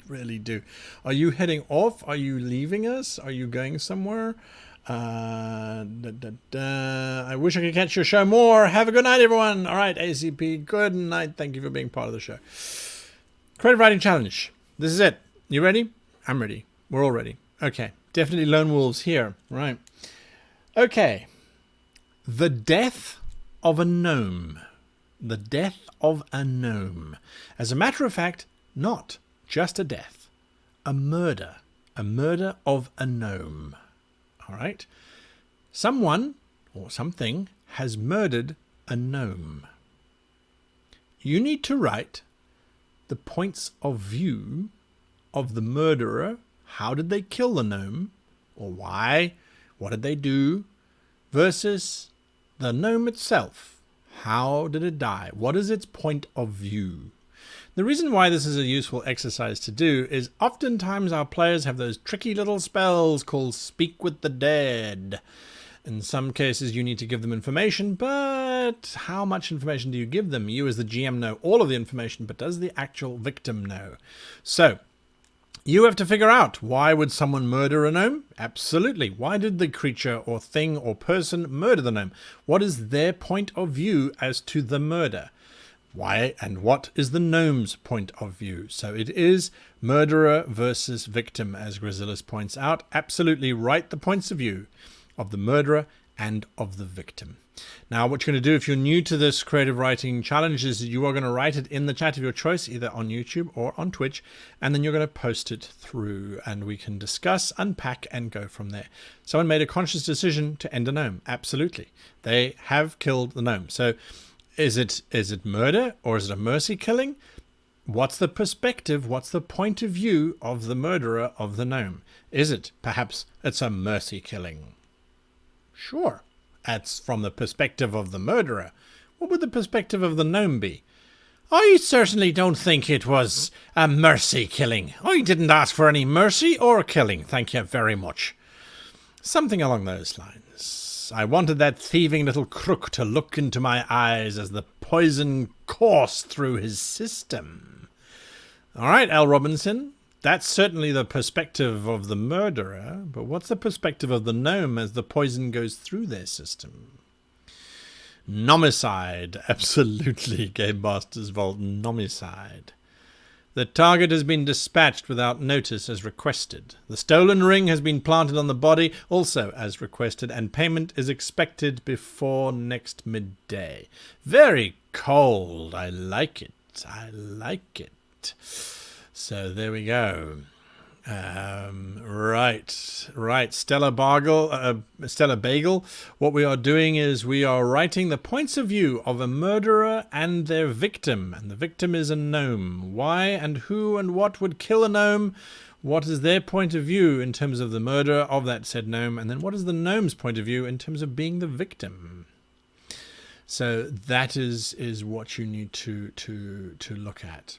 really do. Are you heading off? Are you leaving us? Are you going somewhere? I wish I could catch your show more. Have a good night, everyone. All right, ACP, good night. Thank you for being part of the show. Creative Writing Challenge. This is it. You ready? I'm ready. We're all ready. Okay, definitely Lone Wolves here. Right. Okay. The death of a gnome. The death of a gnome. As a matter of fact, not just a death. A murder. A murder of a gnome. All right. Someone or something has murdered a gnome. You need to write the points of view of the murderer. How did they kill the gnome? Or why? What did they do? Versus the gnome itself. How did it die? What is its point of view? The reason why this is a useful exercise to do is oftentimes our players have those tricky little spells called Speak with the Dead. In some cases you need to give them information, but how much information do you give them? You as the GM know all of the information, but does the actual victim know? So you have to figure out, why would someone murder a gnome? Absolutely. Why did the creature or thing or person murder the gnome? What is their point of view as to the murder? Why and what is the gnome's point of view? So it is murderer versus victim, as Grazilis points out. Absolutely write the points of view of the murderer and of the victim. Now, what you're going to do if you're new to this creative writing challenge is you are going to write it in the chat of your choice, either on YouTube or on Twitch, and then you're going to post it through, and we can discuss, unpack, and go from there. Someone made a conscious decision to end a gnome. Absolutely. They have killed the gnome. So is it murder or is it a mercy killing? What's the perspective? What's the point of view of the murderer of the gnome? Is it perhaps it's a mercy killing? Sure. That's from the perspective of the murderer. What would the perspective of the gnome be? I certainly don't think it was a mercy killing. I didn't ask for any mercy or killing, thank you very much. Something along those lines. I wanted that thieving little crook to look into my eyes as the poison coursed through his system. All right, Al Robinson. That's certainly the perspective of the murderer, but what's the perspective of the gnome as the poison goes through their system? Nomicide. Absolutely, Game Master's Vault. Nomicide. The target has been dispatched without notice as requested. The stolen ring has been planted on the body, also as requested, and payment is expected before next midday. Very cold. I like it. I like it. So there we go. Right. Stella Bagel. What we are doing is we are writing the points of view of a murderer and their victim. And the victim is a gnome. Why and who and what would kill a gnome? What is their point of view in terms of the murder of that said gnome? And then what is the gnome's point of view in terms of being the victim? So that is what you need to look at.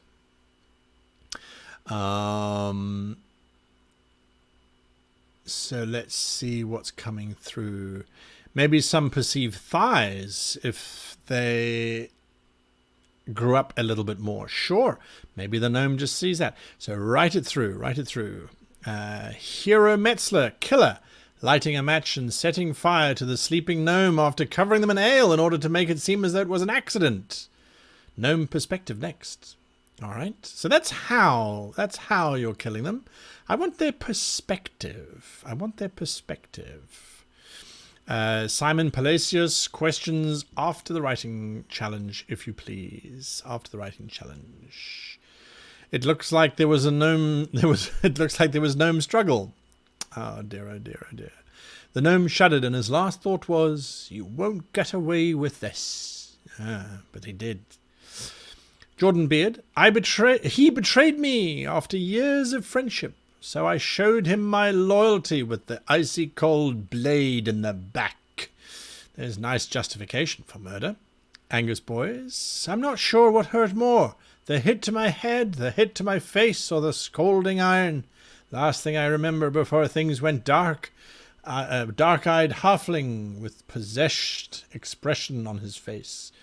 So let's see what's coming through. Maybe some perceive thighs if they grew up a little bit more. Sure, maybe the gnome just sees that. So write it through. Hero Metzler, killer, lighting a match and setting fire to the sleeping gnome after covering them in ale in order to make it seem as though it was an accident. Gnome perspective next. All right, so that's how you're killing them. I want their perspective. Simon Palacios, questions after the writing challenge, if you please. After the writing challenge. It looks like there was a gnome. It looks like there was gnome struggle. Oh dear, oh dear, oh dear. The gnome shuddered, and his last thought was, "You won't get away with this." But he did. Jordan Beard, he betrayed me after years of friendship, so I showed him my loyalty with the icy cold blade in the back. There's nice justification for murder. Angus Boys, I'm not sure what hurt more, the hit to my head, the hit to my face, or the scalding iron. Last thing I remember before things went dark, a dark-eyed halfling with possessed expression on his face.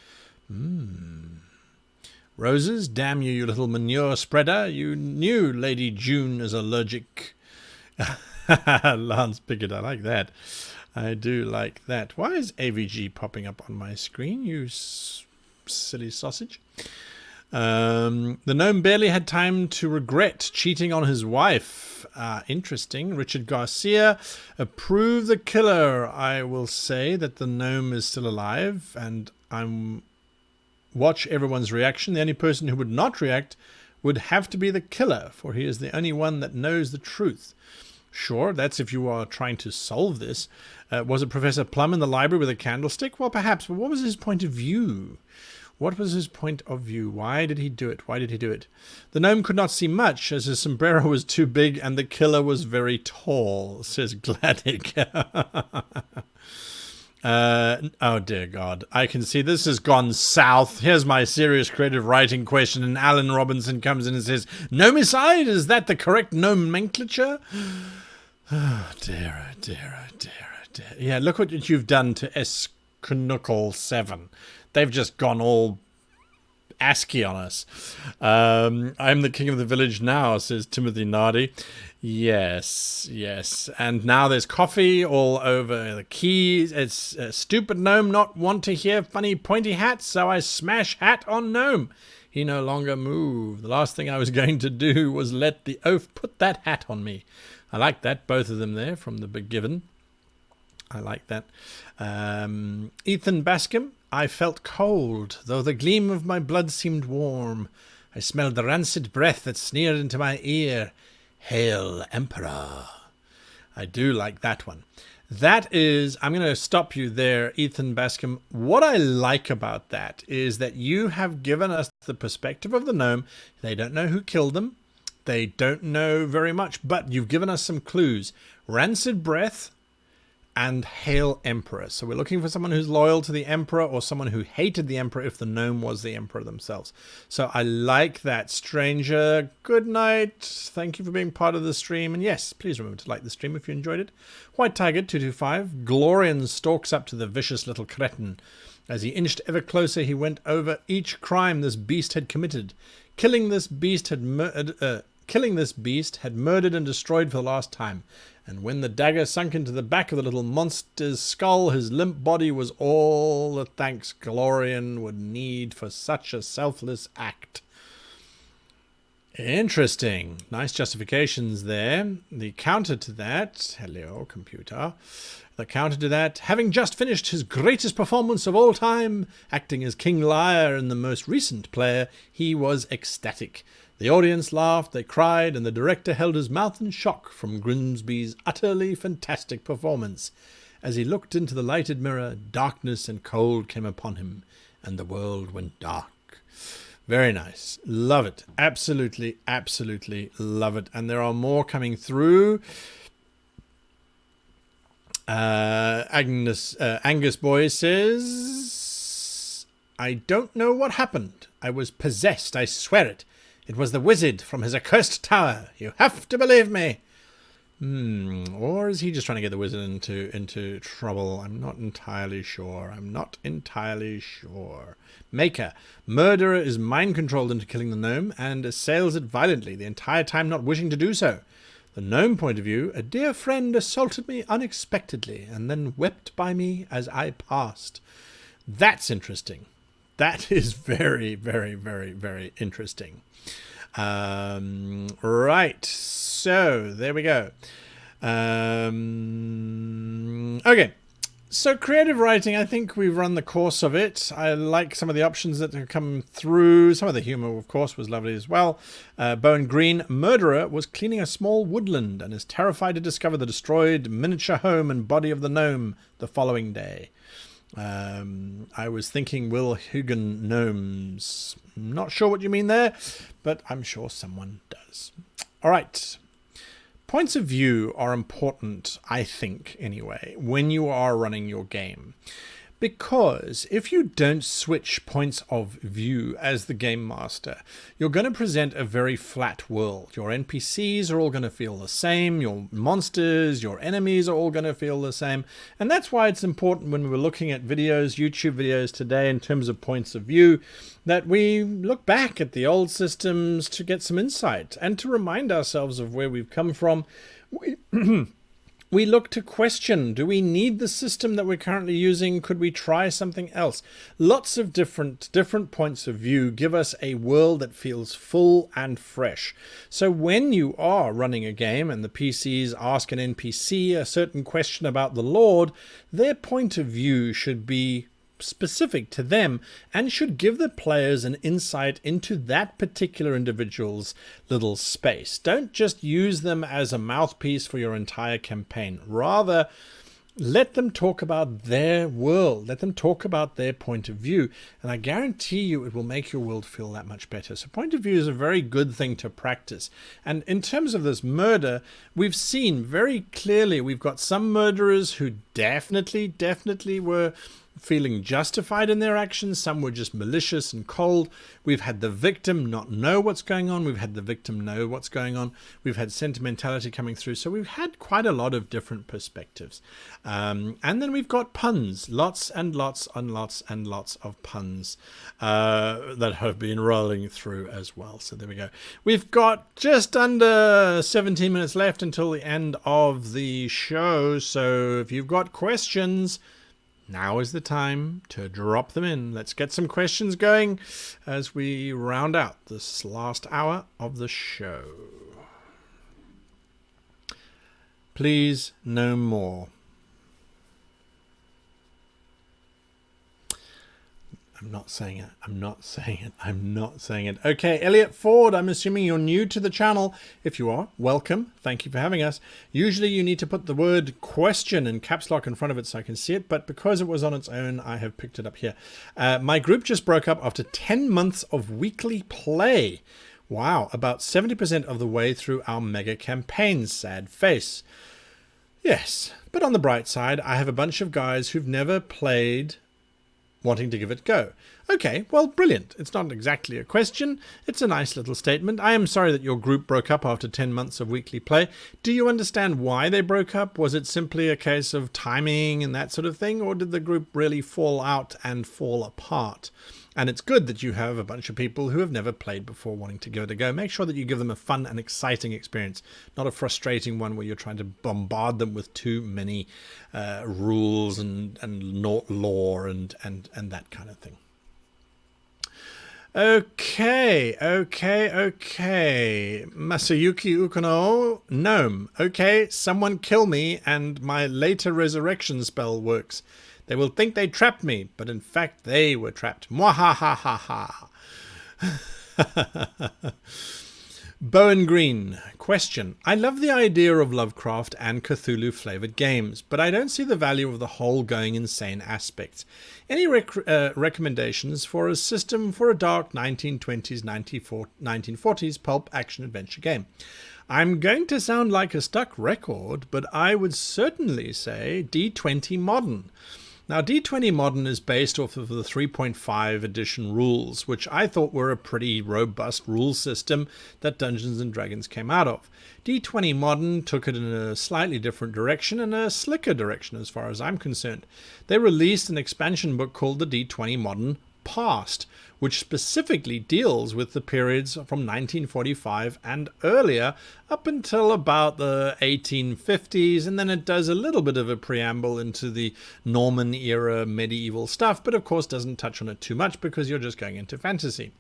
Roses, damn you, you little manure spreader. You knew Lady June is allergic. Lance Pickett, I like that. I do like that. Why is AVG popping up on my screen, you silly sausage? The gnome barely had time to regret cheating on his wife. Interesting. Richard Garcia, approve the killer. I will say that the gnome is still alive, and watch everyone's reaction. The only person who would not react would have to be the killer, for he is the only one that knows the truth. Sure, that's if you are trying to solve this. Was it Professor Plum in the library with a candlestick? Well, perhaps, but what was his point of view? What was his point of view? Why did he do it? Why did he do it? The gnome could not see much, as his sombrero was too big and the killer was very tall, says Gladik. Oh, dear God. I can see this has gone south. Here's my serious creative writing question, and Alan Robinson comes in and says, Gnomicide, is that the correct nomenclature? Oh, dear, oh, dear, oh, dear, oh, dear. Yeah, look what you've done to Escunuckle 7. They've just gone all ASCII on us. I'm the king of the village now, says Timothy Nardi. Yes, yes. And now there's coffee all over the keys. It's a stupid gnome not want to hear funny pointy hats, so I smash hat on gnome. He no longer moved. The last thing I was going to do was let the oaf put that hat on me. I like that, both of them there from the Big Given. I like that. Ethan Bascom. I felt cold, though the gleam of my blood seemed warm. I smelled the rancid breath that sneered into my ear. Hail, Emperor. I do like that one. That is, I'm going to stop you there, Ethan Bascom. What I like about that is that you have given us the perspective of the gnome. They don't know who killed them. They don't know very much, but you've given us some clues. Rancid breath and Hail Emperor. So we're looking for someone who's loyal to the Emperor or someone who hated the Emperor if the gnome was the Emperor themselves. So I like that. Stranger, good night. Thank you for being part of the stream. And yes, please remember to like the stream if you enjoyed it. White Tiger 225. Glorian stalks up to the vicious little cretin. As he inched ever closer, he went over each crime this beast had committed. Killing this beast had murdered and destroyed for the last time. And when the dagger sunk into the back of the little monster's skull, his limp body was all the thanks Glorian would need for such a selfless act. Interesting. Nice justifications there. The counter to that, hello, computer. The counter to that, having just finished his greatest performance of all time, acting as King Lear in the most recent Player, he was ecstatic. The audience laughed, they cried, and the director held his mouth in shock from Grimsby's utterly fantastic performance. As he looked into the lighted mirror, darkness and cold came upon him, and the world went dark. Very nice. Love it. Absolutely, absolutely love it. And there are more coming through. Angus Boy says, I don't know what happened. I was possessed, I swear it. It was the wizard from his accursed tower. You have to believe me. Or is he just trying to get the wizard into trouble? I'm not entirely sure. Maker. Murderer is mind-controlled into killing the gnome and assails it violently, the entire time not wishing to do so. The gnome point of view, a dear friend assaulted me unexpectedly and then wept by me as I passed. That's interesting. That is very, very, very, very interesting. Right, so there we go. Okay, so creative writing, I think we've run the course of it. I like some of the options that have come through. Some of the humor, of course, was lovely as well. Bowen Green, murderer, was cleaning a small woodland and is terrified to discover the destroyed miniature home and body of the gnome the following day. I was thinking Will Hugan gnomes. Not sure what you mean there, but I'm sure someone does. All right. Points of view are important, I think, anyway, when you are running your game. Because if you don't switch points of view as the game master, you're going to present a very flat world. Your NPCs are all going to feel the same. Your monsters, your enemies are all going to feel the same. And that's why it's important when we're looking at videos, YouTube videos today in terms of points of view, that we look back at the old systems to get some insight and to remind ourselves of where we've come from. We look to question, do we need the system that we're currently using? Could we try something else? Lots of different points of view give us a world that feels full and fresh. So when you are running a game and the PCs ask an NPC a certain question about the Lord, their point of view should be specific to them and should give the players an insight into that particular individual's little space. Don't just use them as a mouthpiece for your entire campaign. Rather, let them talk about their world. Let them talk about their point of view. And I guarantee you it will make your world feel that much better. So point of view is a very good thing to practice. And in terms of this murder, we've seen very clearly we've got some murderers who definitely were feeling justified in their actions. Some were just malicious and cold. We've had the victim not know what's going on. We've had the victim know what's going on. We've had sentimentality coming through. So we've had quite a lot of different perspectives. And then we've got puns. Lots and lots and lots and lots of puns that have been rolling through as well. So there we go. We've got just under 17 minutes left until the end of the show. So if you've got questions, now is the time to drop them in. Let's get some questions going as we round out this last hour of the show. Please, no more. I'm not saying it. I'm not saying it. I'm not saying it. Okay, Elliot Ford, I'm assuming you're new to the channel. If you are, welcome. Thank you for having us. Usually you need to put the word question in caps lock in front of it so I can see it, but because it was on its own, I have picked it up here. My group just broke up after 10 months of weekly play. Wow, about 70% of the way through our mega campaign. Sad face. Yes, but on the bright side, I have a bunch of guys who've never played wanting to give it a go. Okay, well, brilliant. It's not exactly a question. It's a nice little statement. I am sorry that your group broke up after 10 months of weekly play. Do you understand why they broke up? Was it simply a case of timing and that sort of thing? Or did the group really fall out and fall apart? And it's good that you have a bunch of people who have never played before wanting to give it a go. Make sure that you give them a fun and exciting experience, not a frustrating one where you're trying to bombard them with too many rules and lore and that kind of thing. Okay. Masayuki Ukano, Gnome. Okay, someone kill me and my later resurrection spell works. They will think they trapped me, but in fact they were trapped. Mwahahaha. Bowen Green. Question. I love the idea of Lovecraft and Cthulhu flavored games, but I don't see the value of the whole going insane aspect. Any recommendations for a system for a dark 1920s, 1940s pulp action adventure game? I'm going to sound like a stuck record, but I would certainly say D20 Modern. Now, D20 Modern is based off of the 3.5 edition rules, which I thought were a pretty robust rule system that Dungeons & Dragons came out of. D20 Modern took it in a slightly different direction and a slicker direction as far as I'm concerned. They released an expansion book called the D20 Modern Past, which specifically deals with the periods from 1945 and earlier up until about the 1850s, and then it does a little bit of a preamble into the Norman era medieval stuff, but of course doesn't touch on it too much because you're just going into fantasy.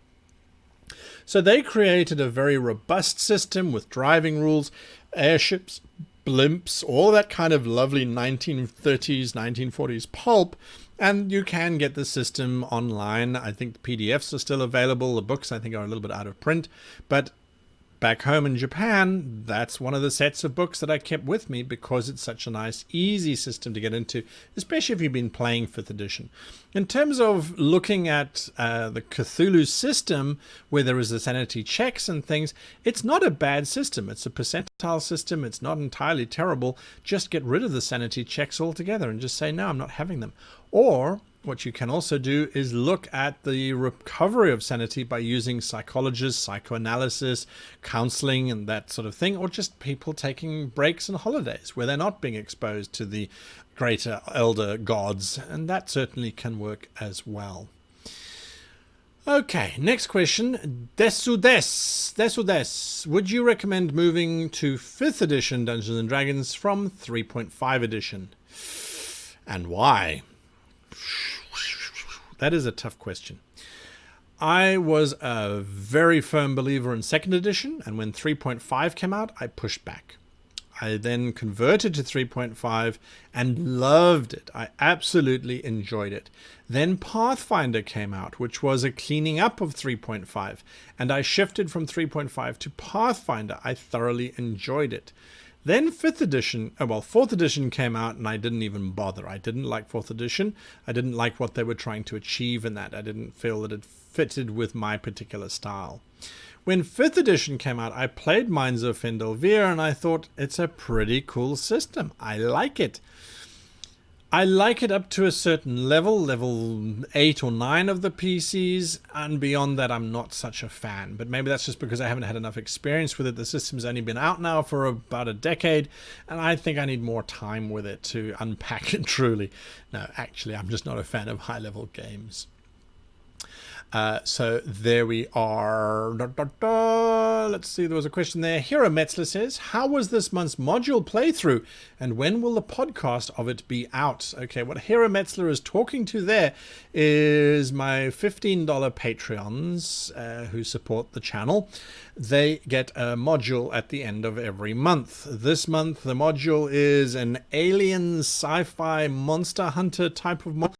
So they created a very robust system with driving rules, airships, blimps, all that kind of lovely 1930s, 1940s pulp. And you can get the system online. I think the PDFs are still available. The books, I think, are a little bit out of print. But back home in Japan, that's one of the sets of books that I kept with me because it's such a nice, easy system to get into, especially if you've been playing 5th edition. In terms of looking at the Cthulhu system, where there is the sanity checks and things, it's not a bad system. It's a percentile system. It's not entirely terrible. Just get rid of the sanity checks altogether and just say, no, I'm not having them. Or what you can also do is look at the recovery of sanity by using psychologists, psychoanalysis, counseling, and that sort of thing, or just people taking breaks and holidays where they're not being exposed to the greater elder gods, and that certainly can work as well. Okay, next question. Desudes. Would you recommend moving to 5th edition Dungeons & Dragons from 3.5 edition? And why? That is a tough question. I was a very firm believer in 2nd edition, and when 3.5 came out, I pushed back. I then converted to 3.5 and loved it. I absolutely enjoyed it. Then Pathfinder came out, which was a cleaning up of 3.5, and I shifted from 3.5 to Pathfinder. I thoroughly enjoyed it. Then 4th edition came out, and I didn't even bother. I didn't like 4th edition. I didn't like what they were trying to achieve in that. I didn't feel that it fitted with my particular style. When 5th edition came out, I played Mines of Fendelvir, and I thought it's a pretty cool system. I like it. I like it up to a certain level 8 or 9 of the PCs, and beyond that I'm not such a fan. But maybe that's just because I haven't had enough experience with it. The system's only been out now for about a decade, and I think I need more time with it to unpack it truly. No, actually, I'm just not a fan of high-level games. So there we are. Let's see, there was a question there. Hero Metzler says, how was this month's module playthrough, and when will the podcast of it be out? Okay, what Hero Metzler is talking to there is my $15 Patreons who support the channel. They get a module at the end of every month. This month, the module is an alien sci-fi monster hunter type of module.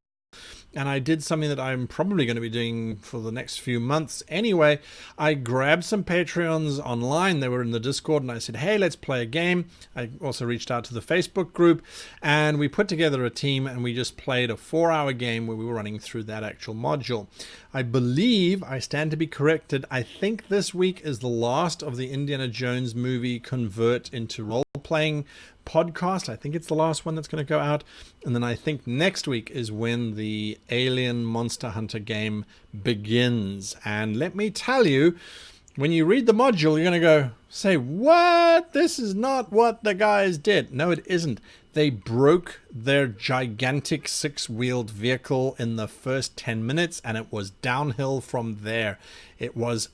And I did something that I'm probably going to be doing for the next few months anyway. I grabbed some Patreons online. They were in the Discord, and I said, hey, let's play a game. I also reached out to the Facebook group, and we put together a team, and we just played a 4-hour game where we were running through that actual module. I believe, I stand to be corrected, I think this week is the last of the Indiana Jones movie convert into role-playing podcast. I think it's the last one that's going to go out, and then I think next week is when the Alien Monster Hunter game begins. And let me tell you, when you read the module, you're going to go, say, what? This is not what the guys did. No, it isn't. They broke their gigantic 6-wheeled vehicle in the first 10 minutes, and it was downhill from there. It was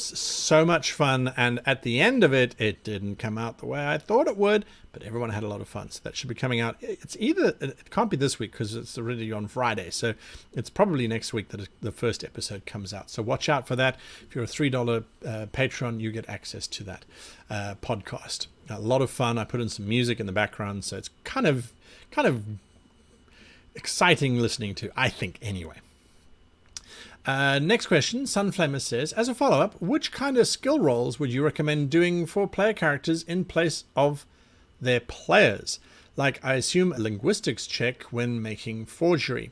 so much fun, and at the end of it, it didn't come out the way I thought it would, but everyone had a lot of fun. So that should be coming out. It can't be this week because it's already on Friday, so it's probably next week that the first episode comes out. So watch out for that. If you're a $3 Patreon, you get access to that podcast. A lot of fun. I put in some music in the background, so it's kind of exciting listening to, I think, anyway. Next question, Sunflamer says, as a follow-up, which kind of skill roles would you recommend doing for player characters in place of their players? Like, I assume a linguistics check when making forgery.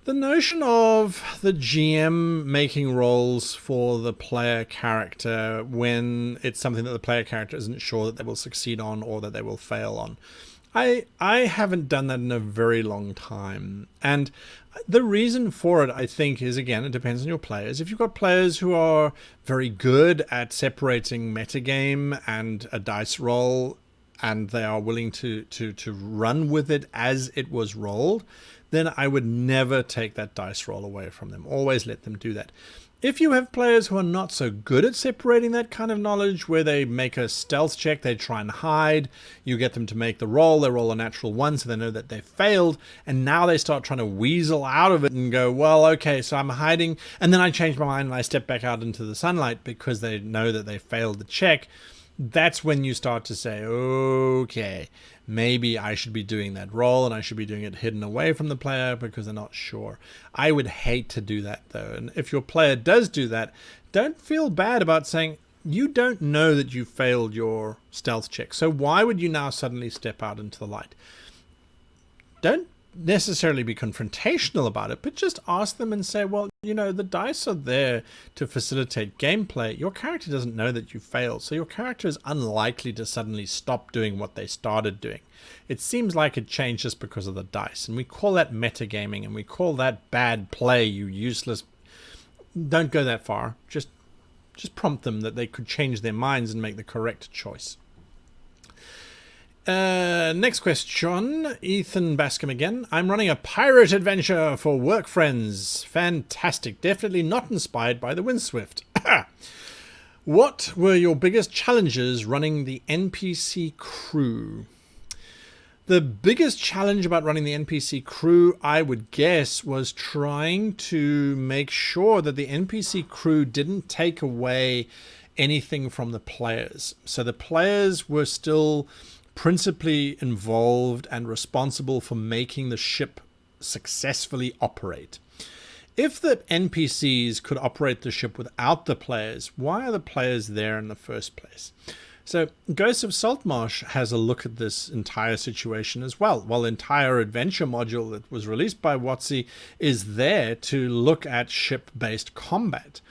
The notion of the GM making roles for the player character when it's something that the player character isn't sure that they will succeed on or that they will fail on. I haven't done that in a very long time, and the reason for it, I think, is, again, it depends on your players. If you've got players who are very good at separating metagame and a dice roll, and they are willing to run with it as it was rolled, then I would never take that dice roll away from them. Always let them do that. If you have players who are not so good at separating that kind of knowledge, where they make a stealth check, they try and hide, you get them to make the roll, they roll a natural 1 so they know that they failed, and now they start trying to weasel out of it and go, well, okay, so I'm hiding, and then I change my mind and I step back out into the sunlight because they know that they failed the check. That's when you start to say, okay, maybe I should be doing that roll and I should be doing it hidden away from the player because they're not sure. I would hate to do that, though. And if your player does do that, don't feel bad about saying, you don't know that you failed your stealth check, so why would you now suddenly step out into the light? Don't necessarily be confrontational about it, but just ask them and say, well, you know, the dice are there to facilitate gameplay. Your character doesn't know that you failed, so your character is unlikely to suddenly stop doing what they started doing. It seems like it changed just because of the dice, and we call that metagaming, and we call that bad play, you useless. Don't go that far. Just prompt them that they could change their minds and make the correct choice. Next question, Ethan Bascom again. I'm running a pirate adventure for work friends. Fantastic. Definitely not inspired by the Windswift. What were your biggest challenges running the NPC crew? The biggest challenge about running the NPC crew, I would guess, was trying to make sure that the NPC crew didn't take away anything from the players. So the players were still principally involved and responsible for making the ship successfully operate. If the NPCs could operate the ship without the players, why are the players there in the first place? So Ghosts of Saltmarsh has a look at this entire situation as well. While the entire adventure module that was released by WotC is there to look at ship-based combat.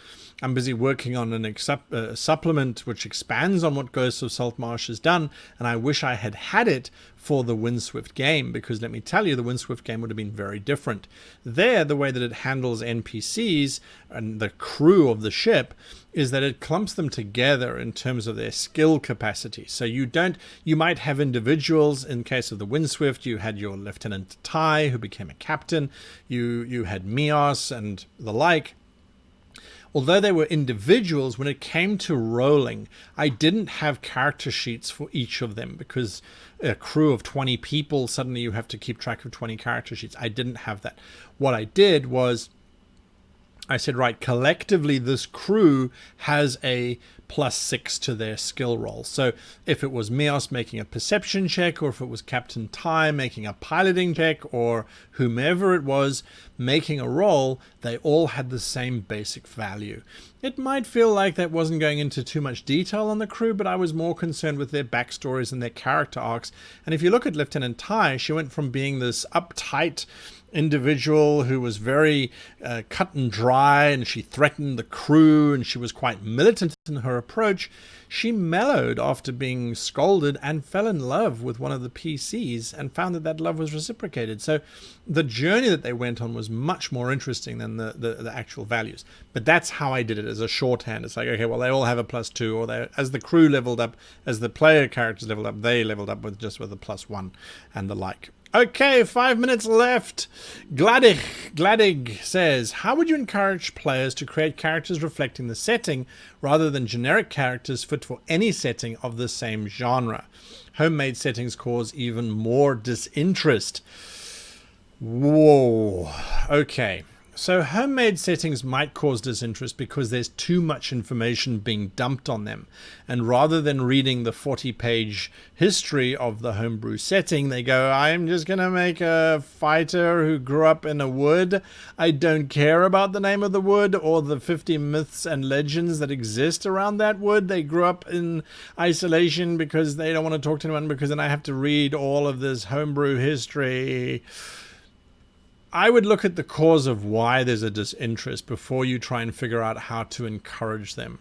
I'm busy working on a supplement which expands on what Ghosts of Saltmarsh has done, and I wish I had had it for the Windswift game, because let me tell you, the Windswift game would have been very different. There, the way that it handles NPCs and the crew of the ship is that it clumps them together in terms of their skill capacity. So you might have individuals. In case of the Windswift, you had your Lieutenant Tai, who became a captain. You had Mios and the like. Although they were individuals, when it came to rolling, I didn't have character sheets for each of them, because a crew of 20 people, suddenly you have to keep track of 20 character sheets. I didn't have that. What I did was I said, right, collectively this crew has a +6 to their skill roll. So if it was Mios making a perception check, or if it was Captain Tai making a piloting check, or whomever it was making a roll, they all had the same basic value. It might feel like that wasn't going into too much detail on the crew, but I was more concerned with their backstories and their character arcs. And if you look at Lieutenant Tai, she went from being this uptight individual who was very cut and dry, and she threatened the crew, and she was quite militant in her approach. She mellowed after being scolded and fell in love with one of the PCs and found that that love was reciprocated. So the journey that they went on was much more interesting than the actual values. But that's how I did it as a shorthand. It's like, okay, well, they all have a +2, or they, as the crew leveled up, as the player characters leveled up, they leveled up with just with a +1 and the like. Okay, 5 minutes left. Gladig says, how would you encourage players to create characters reflecting the setting rather than generic characters fit for any setting of the same genre? Homemade settings cause even more disinterest. Whoa. Okay. So homemade settings might cause disinterest because there's too much information being dumped on them. And rather than reading the 40-page history of the homebrew setting, they go, I'm just going to make a fighter who grew up in a wood. I don't care about the name of the wood or the 50 myths and legends that exist around that wood. They grew up in isolation because they don't want to talk to anyone, because then I have to read all of this homebrew history. I would look at the cause of why there's a disinterest before you try and figure out how to encourage them.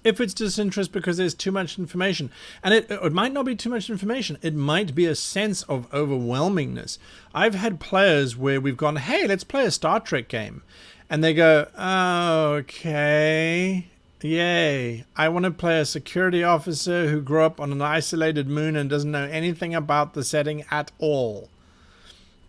If it's disinterest because there's too much information, and it might not be too much information, it might be a sense of overwhelmingness. I've had players where we've gone, hey, let's play a Star Trek game. And they go, oh, okay, yay. I want to play a security officer who grew up on an isolated moon and doesn't know anything about the setting at all.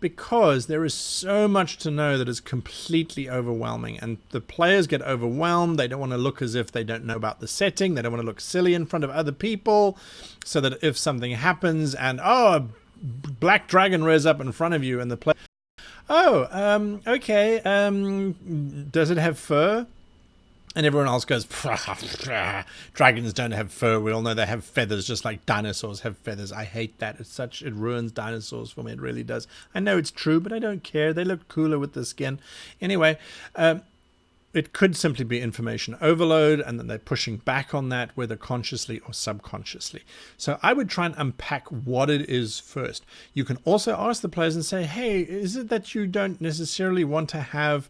Because there is so much to know that is completely overwhelming, and the players get overwhelmed. They don't want to look as if they don't know about the setting. They don't want to look silly in front of other people, so that if something happens and, oh, a black dragon rears up in front of you, and the player, oh, okay, does it have fur? And everyone else goes, dragons don't have fur. We all know they have feathers, just like dinosaurs have feathers. I hate that. It ruins dinosaurs for me. It really does. I know it's true, but I don't care. They look cooler with the skin. Anyway, it could simply be information overload, and then they're pushing back on that, whether consciously or subconsciously. So I would try and unpack what it is first. You can also ask the players and say, hey, is it that you don't necessarily want to have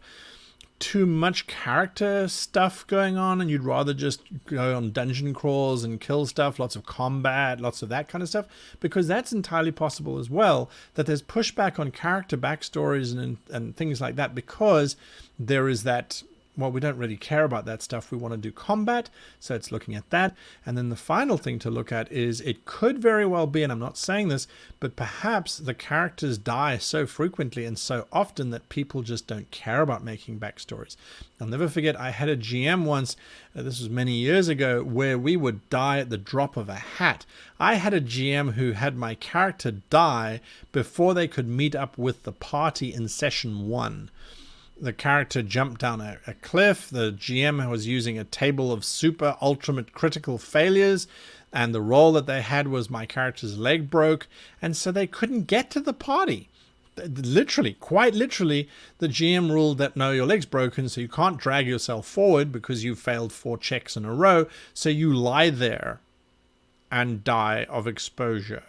too much character stuff going on, and you'd rather just go on dungeon crawls and kill stuff, lots of combat, lots of that kind of stuff? Because that's entirely possible as well, that there's pushback on character backstories and things like that, because there is that, well, we don't really care about that stuff. We want to do combat, so it's looking at that. And then the final thing to look at is, it could very well be, and I'm not saying this, but perhaps the characters die so frequently and so often that people just don't care about making backstories. I'll never forget, I had a GM once, this was many years ago, where we would die at the drop of a hat. I had a GM who had my character die before they could meet up with the party in session 1. the character jumped down a cliff. The GM was using a table of super ultimate critical failures, and the roll that they had was my character's leg broke, and so they couldn't get to the party. Literally, quite literally, the GM ruled that no, your leg's broken, so you can't drag yourself forward because you failed 4 checks in a row, so you lie there and die of exposure.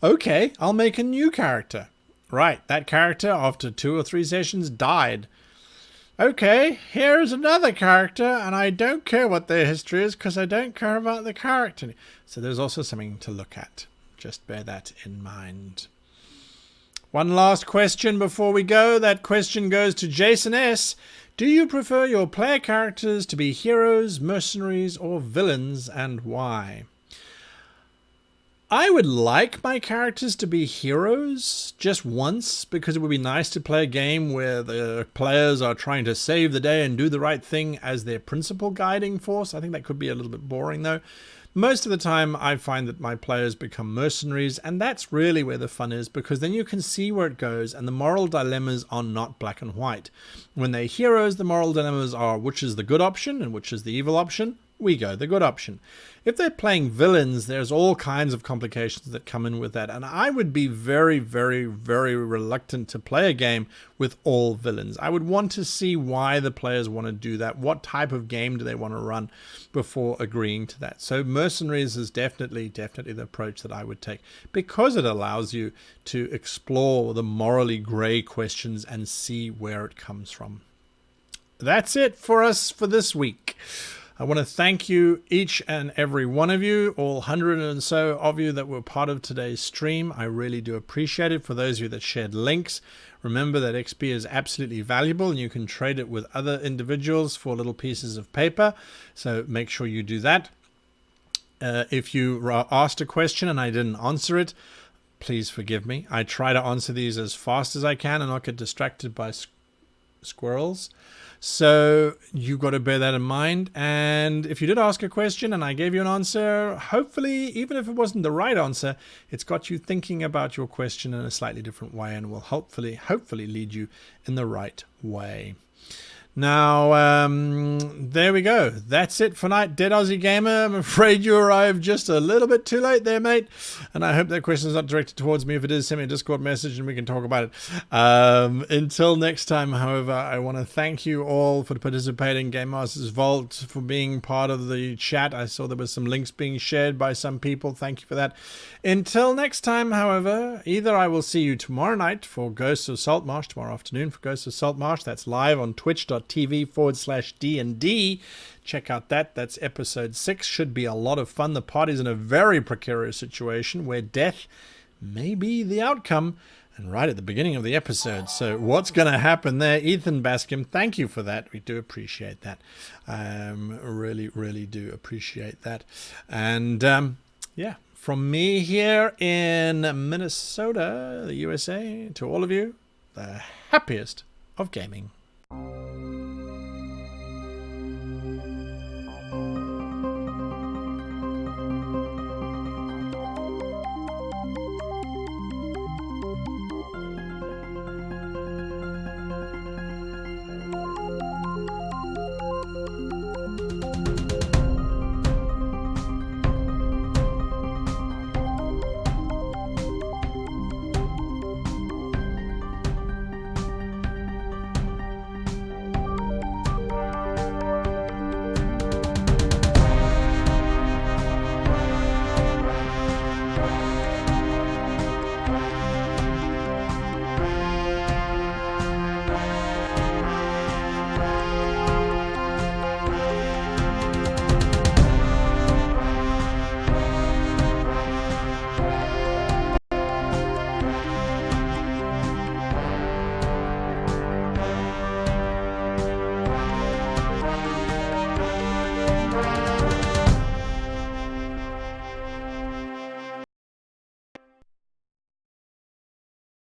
Okay, I'll make a new character. Right, that character, after 2 or 3 sessions, died. Okay, here's another character, and I don't care what their history is, because I don't care about the character. So there's also something to look at. Just bear that in mind. One last question before we go. That question goes to Jason S. Do you prefer your player characters to be heroes, mercenaries, or villains, and why? I would like my characters to be heroes just once, because it would be nice to play a game where the players are trying to save the day and do the right thing as their principal guiding force. I think that could be a little bit boring though. Most of the time I find that my players become mercenaries, and that's really where the fun is, because then you can see where it goes and the moral dilemmas are not black and white. When they're heroes, the moral dilemmas are which is the good option and which is the evil option. We go the good option. If they're playing villains, there's all kinds of complications that come in with that. And I would be very, very, very reluctant to play a game with all villains. I would want to see why the players want to do that. What type of game do they want to run before agreeing to that? So mercenaries is definitely the approach that I would take, because it allows you to explore the morally gray questions and see where it comes from. That's it for us for this week. I want to thank you, each and every one of you, all 100 and so of you that were part of today's stream. I really do appreciate it. For those of you that shared links, remember that XP is absolutely valuable and you can trade it with other individuals for little pieces of paper. So make sure you do that. If you asked a question and I didn't answer it, please forgive me. I try to answer these as fast as I can and not get distracted by squirrels. So you've got to bear that in mind. And if you did ask a question and I gave you an answer, hopefully, even if it wasn't the right answer, it's got you thinking about your question in a slightly different way and will hopefully lead you in the right way. Now, there we go. That's it for night, Dead Aussie Gamer. I'm afraid you arrived just a little bit too late there, mate. And I hope that question is not directed towards me. If it is, send me a Discord message and we can talk about it. Until next time, however, I want to thank you all for participating. Game Masters Vault, for being part of the chat. I saw there were some links being shared by some people. Thank you for that. Until next time, however, either I will see you tomorrow night for Ghosts of Saltmarsh, tomorrow afternoon for Ghosts of Saltmarsh. That's live on twitch.tv/D&D. Check out that. That's episode 6. Should be a lot of fun. The party's in a very precarious situation where death may be the outcome, and right at the beginning of the episode. So what's going to happen there? Ethan Bascom, thank you for that. We do appreciate that. Really do appreciate that. And yeah, from me here in Minnesota, the USA, to all of you, the happiest of gaming.